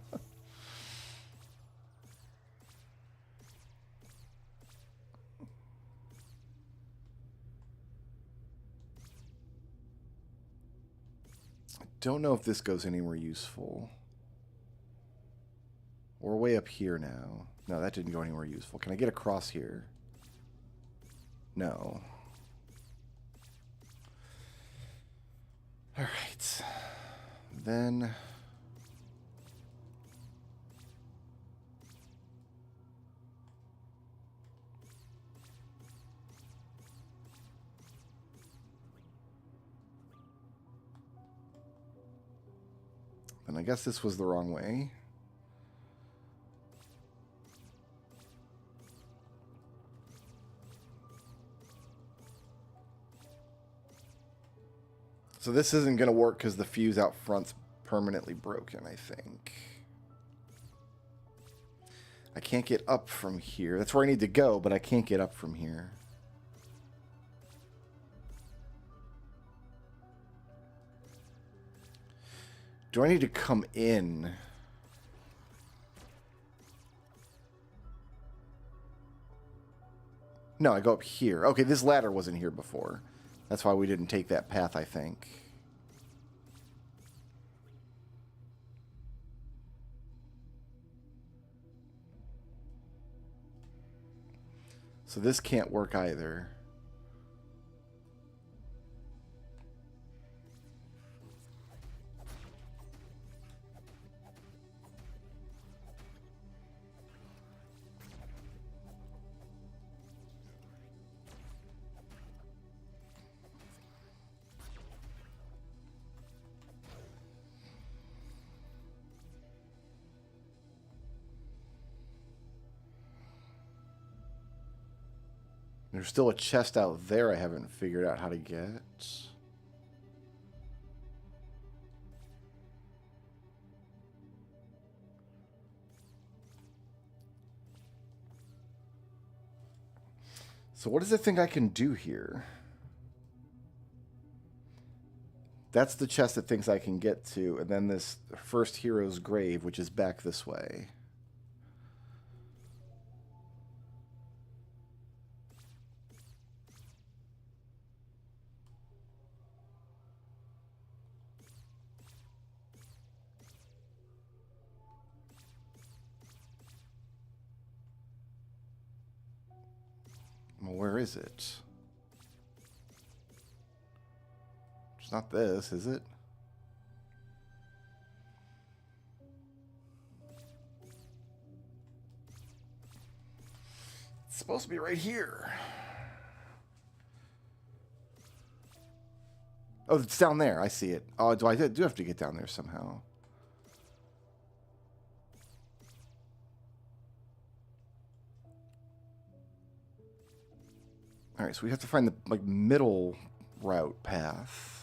don't know if this goes anywhere useful. We're way up here now. No, that didn't go anywhere useful. Can I get across here? No. All right. Then happen. I guess this was the wrong way. So this isn't going to work because the fuse out front's permanently broken, I think. I can't get up from here. That's where I need to go, but I can't get up from here. Do I need to come in? No, I go up here. Okay, this ladder wasn't here before. That's why we didn't take that path, I think. So this can't work either. There's still a chest out there I haven't figured out how to get. So what does it think I can do here? That's the chest it thinks I can get to, and then this first hero's grave, which is back this way. Well, where is it? It's not this, is it? It's supposed to be right here. Oh, it's down there. I see it. Oh, do I do have to get down there somehow? All right, so we have to find the middle route path.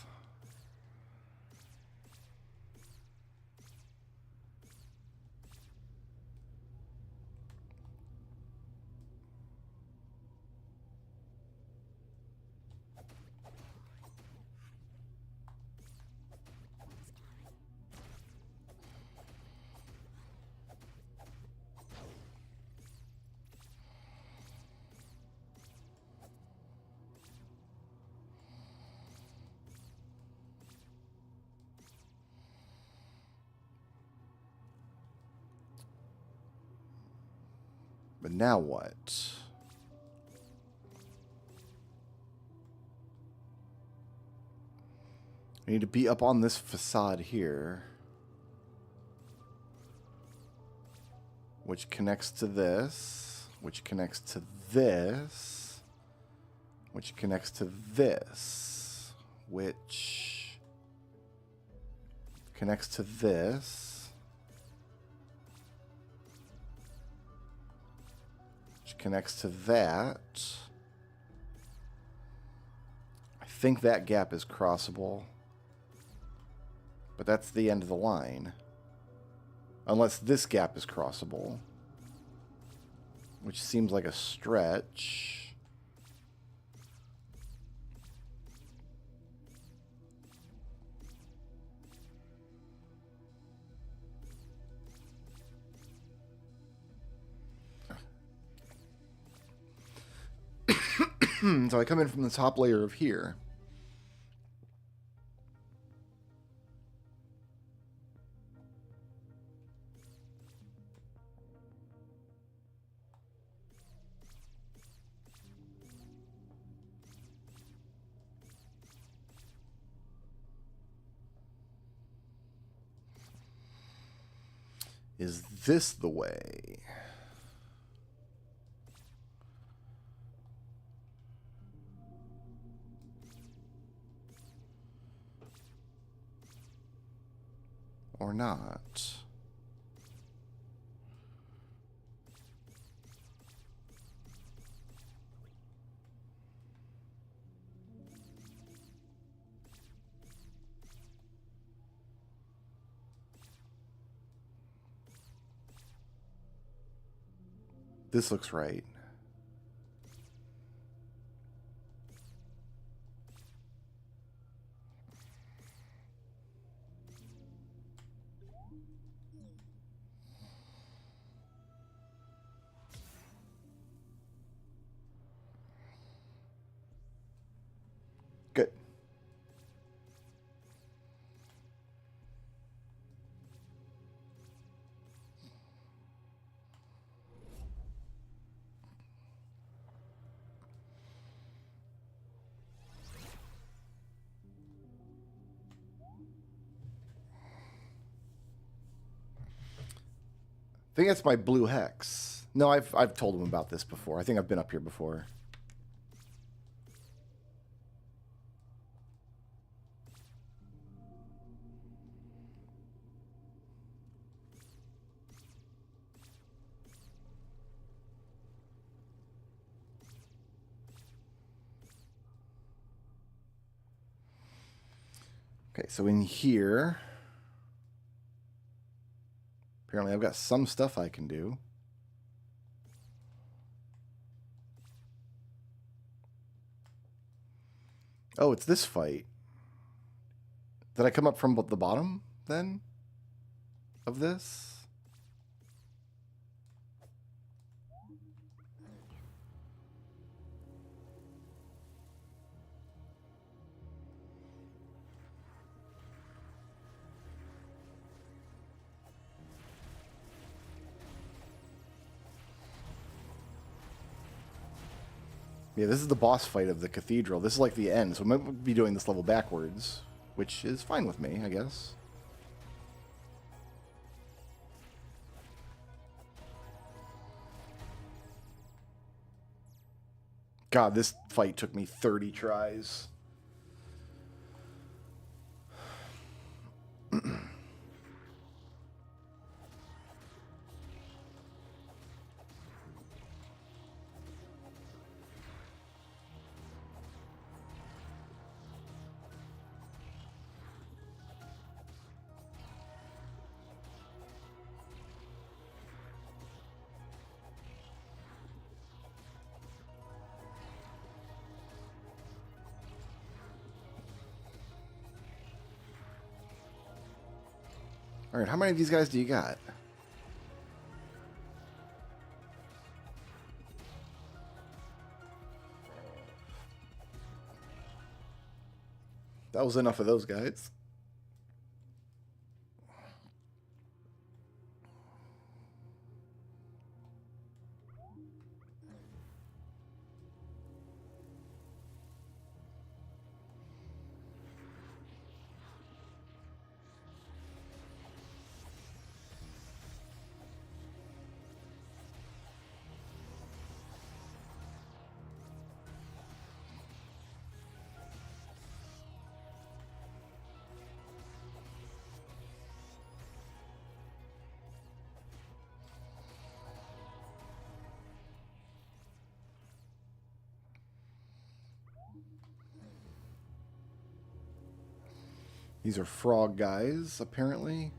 But now what? I need to be up on this facade here, which connects to this, which connects to this, which connects to this, which connects to this. Connects to that. I think that gap is crossable, but that's the end of the line. Unless this gap is crossable, which seems like a stretch. So I come in from the top layer of here. Is this the way? or not. This looks right. Good. I think that's my blue hex. No, I've told him about this before. I think I've been up here before. Okay, so in here, apparently I've got some stuff I can do. Oh, it's this fight. Did I come up from the bottom, then, of this? Yeah, this is the boss fight of the cathedral. This is like the end, so I might be doing this level backwards, which is fine with me, I guess. God, this fight took me 30 tries. All right, how many of these guys do you got? That was enough of those guys. These are frog guys, apparently.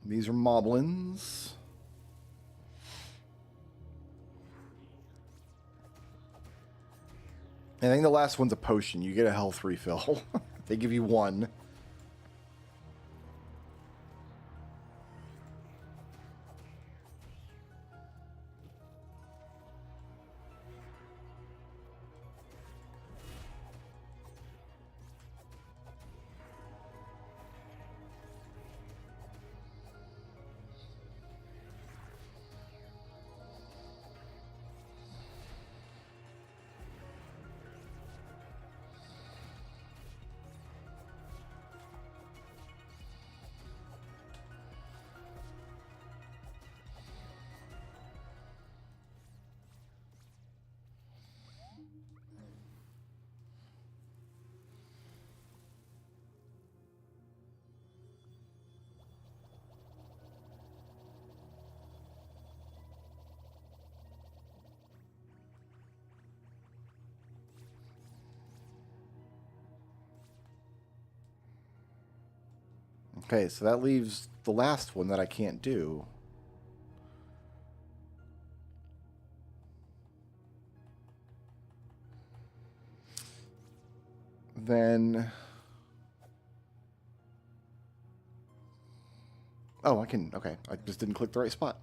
These are moblins. I think the last one's a potion. You get a health refill. They give you one. Okay, so that leaves the last one that I can't do. Then... Oh, I can... Okay, I just didn't click the right spot.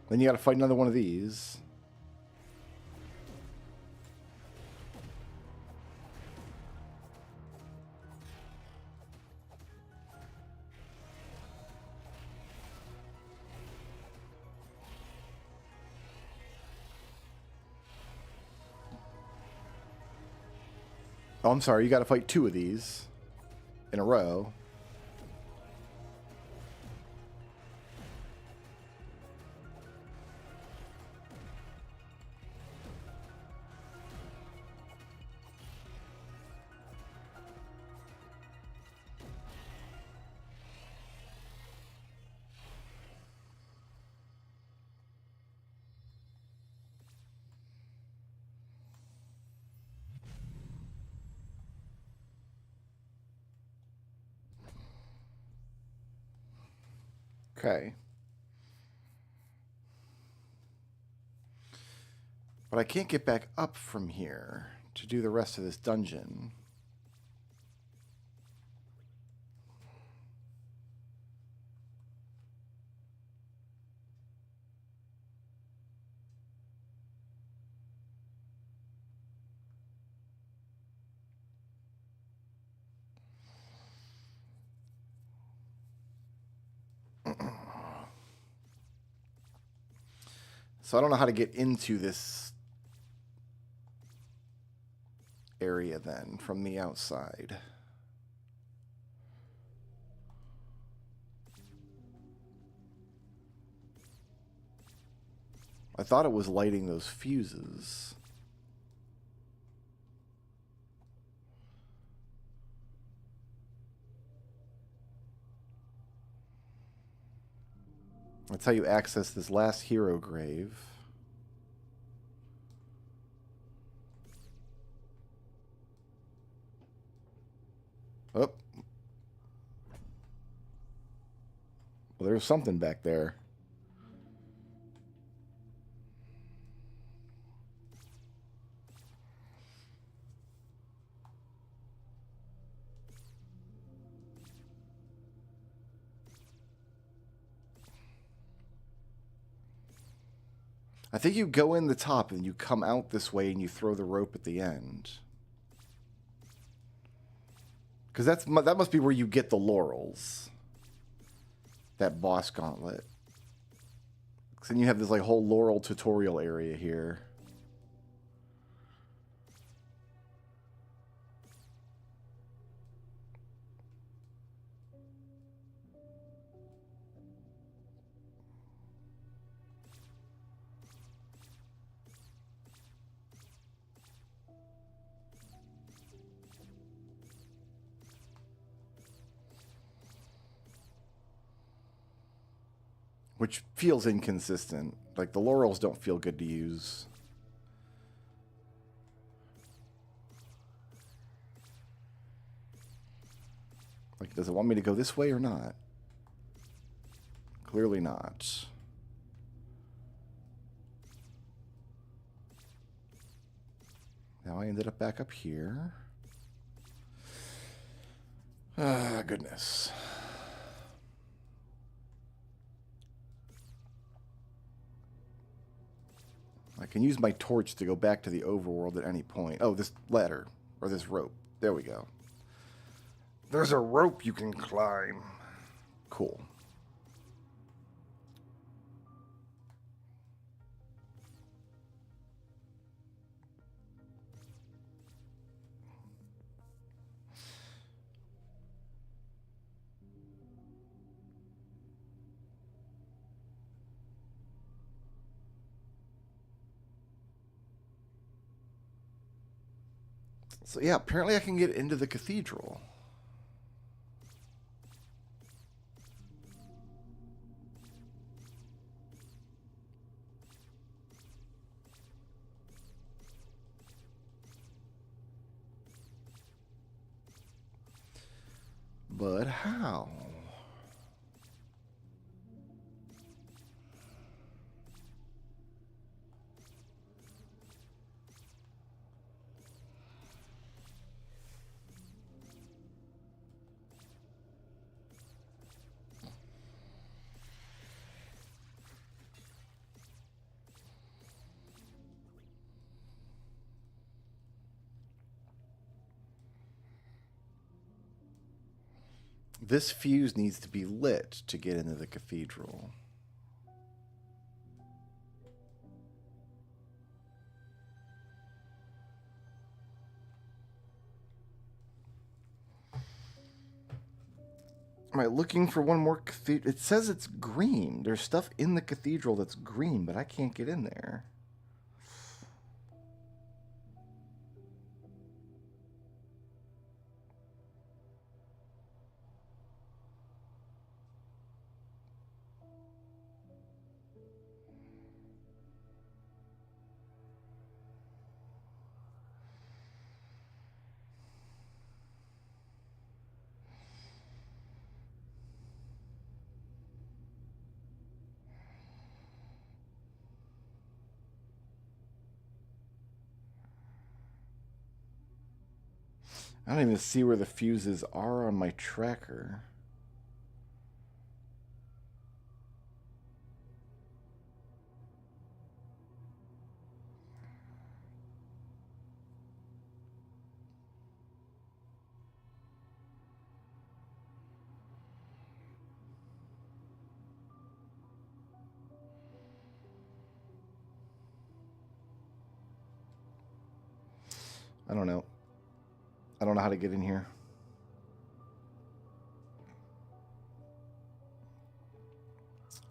Then you gotta fight another one of these. Oh, I'm sorry, you gotta fight two of these in a row. Okay. But I can't get back up from here to do the rest of this dungeon. So I don't know how to get into this area then from the outside. I thought it was lighting those fuses. That's how you access this last hero grave. Oh. Well, there's something back there. I think you go in the top and you come out this way and you throw the rope at the end. Because that must be where you get the laurels. That boss gauntlet. Because then you have this like whole laurel tutorial area here. Which feels inconsistent. Like, the laurels don't feel good to use. Like, does it want me to go this way or not? Clearly not. Now I ended up back up here. Ah, goodness. I can use my torch to go back to the overworld at any point. Oh, this ladder. Or this rope. There we go. There's a rope you can climb. Cool. So yeah, apparently I can get into the cathedral. But how? This fuse needs to be lit to get into the cathedral. Am I looking for one more cathedral? It says it's green. There's stuff in the cathedral that's green, but I can't get in there. I don't even see where the fuses are on my tracker. I don't know. I don't know how to get in here.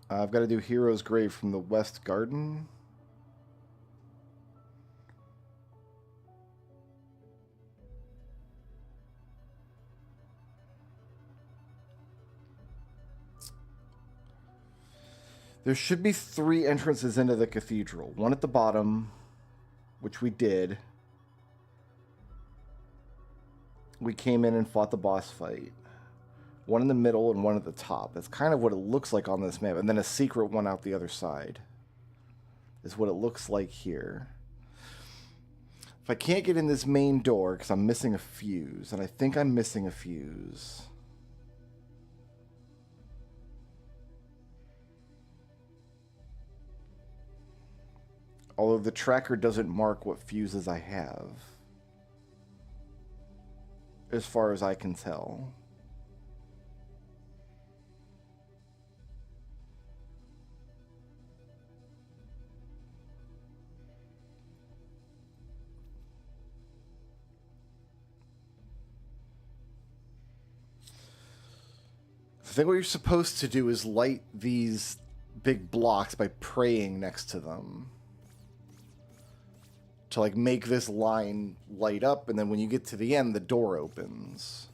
I've got to do Hero's Grave from the West Garden. There should be 3 entrances into the cathedral. One at the bottom, which we did. We came in and fought the boss fight. One in the middle and one at the top. That's kind of what it looks like on this map. And then a secret one out the other side. Is what it looks like here. If I can't get in this main door, because I'm missing a fuse, and I think I'm missing a fuse. Although the tracker doesn't mark what fuses I have. As far as I can tell. I think what you're supposed to do is light these big blocks by praying next to them. To like make this line light up, and then when you get to the end, the door opens.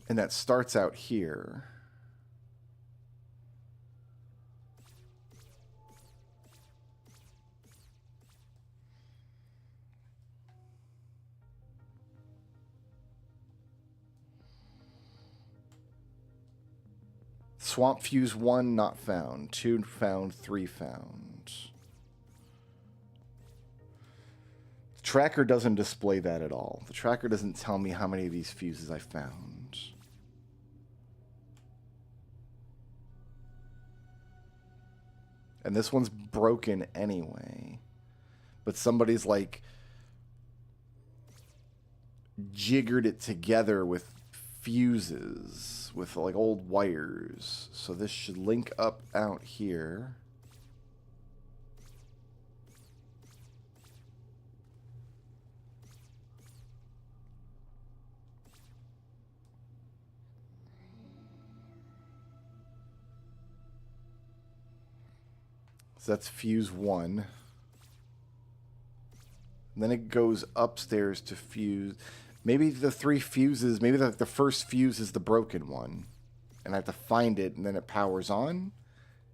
And that starts out here. Swamp fuse 1 not found. 2 found, 3 found. The tracker doesn't display that at all. The tracker doesn't tell me how many of these fuses I found. And this one's broken anyway. But somebody's like jiggered it together with fuses, with like old wires. So this should link up out here. So that's fuse 1. And then it goes upstairs to fuse. Maybe the 3 fuses, maybe the first fuse is the broken one. And I have to find it, and then it powers on.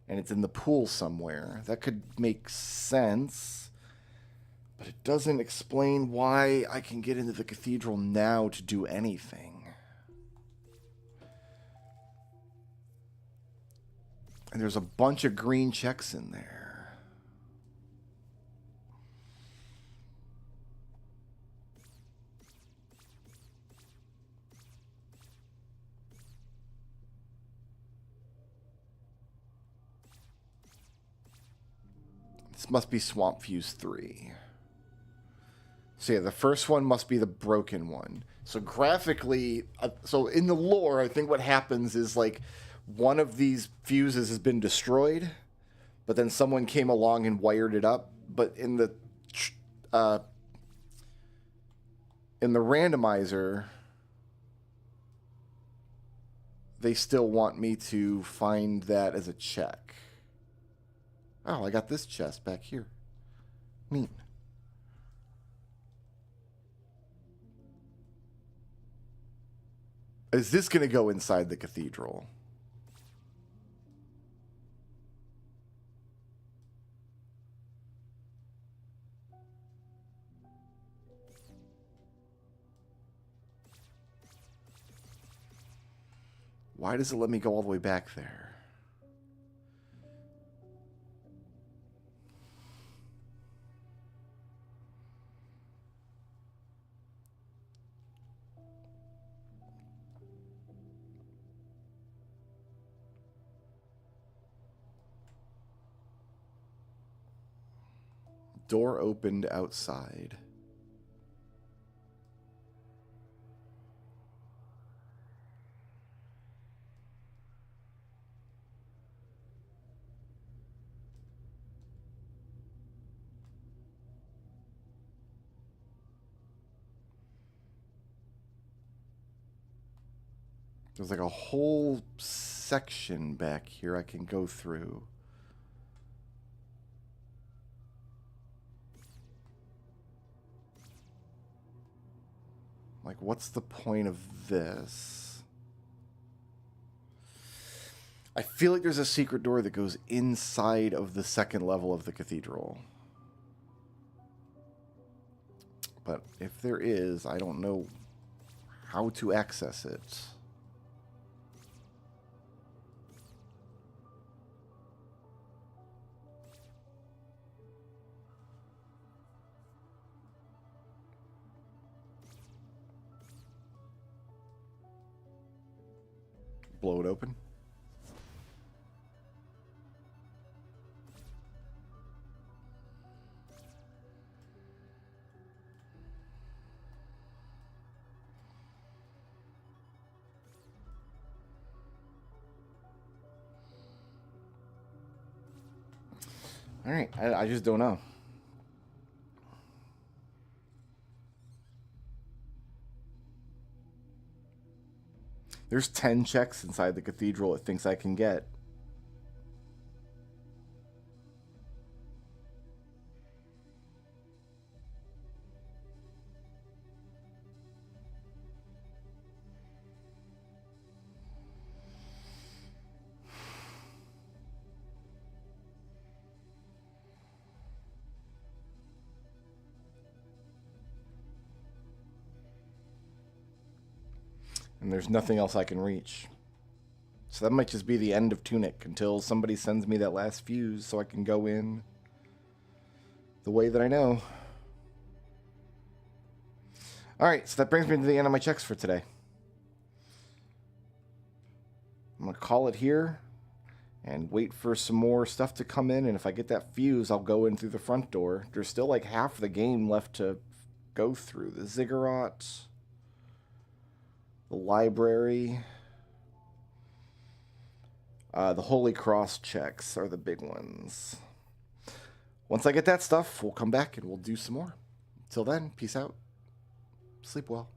And it's in the pool somewhere. That could make sense. But it doesn't explain why I can get into the cathedral now to do anything. And there's a bunch of green checks in there. This must be Swamp Fuse 3. So yeah, the first one must be the broken one. So graphically, so in the lore, I think what happens is like one of these fuses has been destroyed, but then someone came along and wired it up. But in the randomizer, they still want me to find that as a check. Oh, I got this chest back here. Neat. Is this going to go inside the cathedral? Why does it let me go all the way back there? Door opened outside. There's like a whole section back here I can go through. Like, what's the point of this? I feel like there's a secret door that goes inside of the second level of the cathedral. But if there is, I don't know how to access it. Blow it open. All right, I just don't know. There's 10 checks inside the cathedral it thinks I can get. And there's nothing else I can reach. So that might just be the end of Tunic until somebody sends me that last fuse so I can go in the way that I know. Alright, so that brings me to the end of my checks for today. I'm going to call it here and wait for some more stuff to come in. And if I get that fuse, I'll go in through the front door. There's still like half the game left to go through. The ziggurat, the library, the Holy Cross checks are the big ones. Once I get that stuff, we'll come back and we'll do some more. Till then, peace out. Sleep well.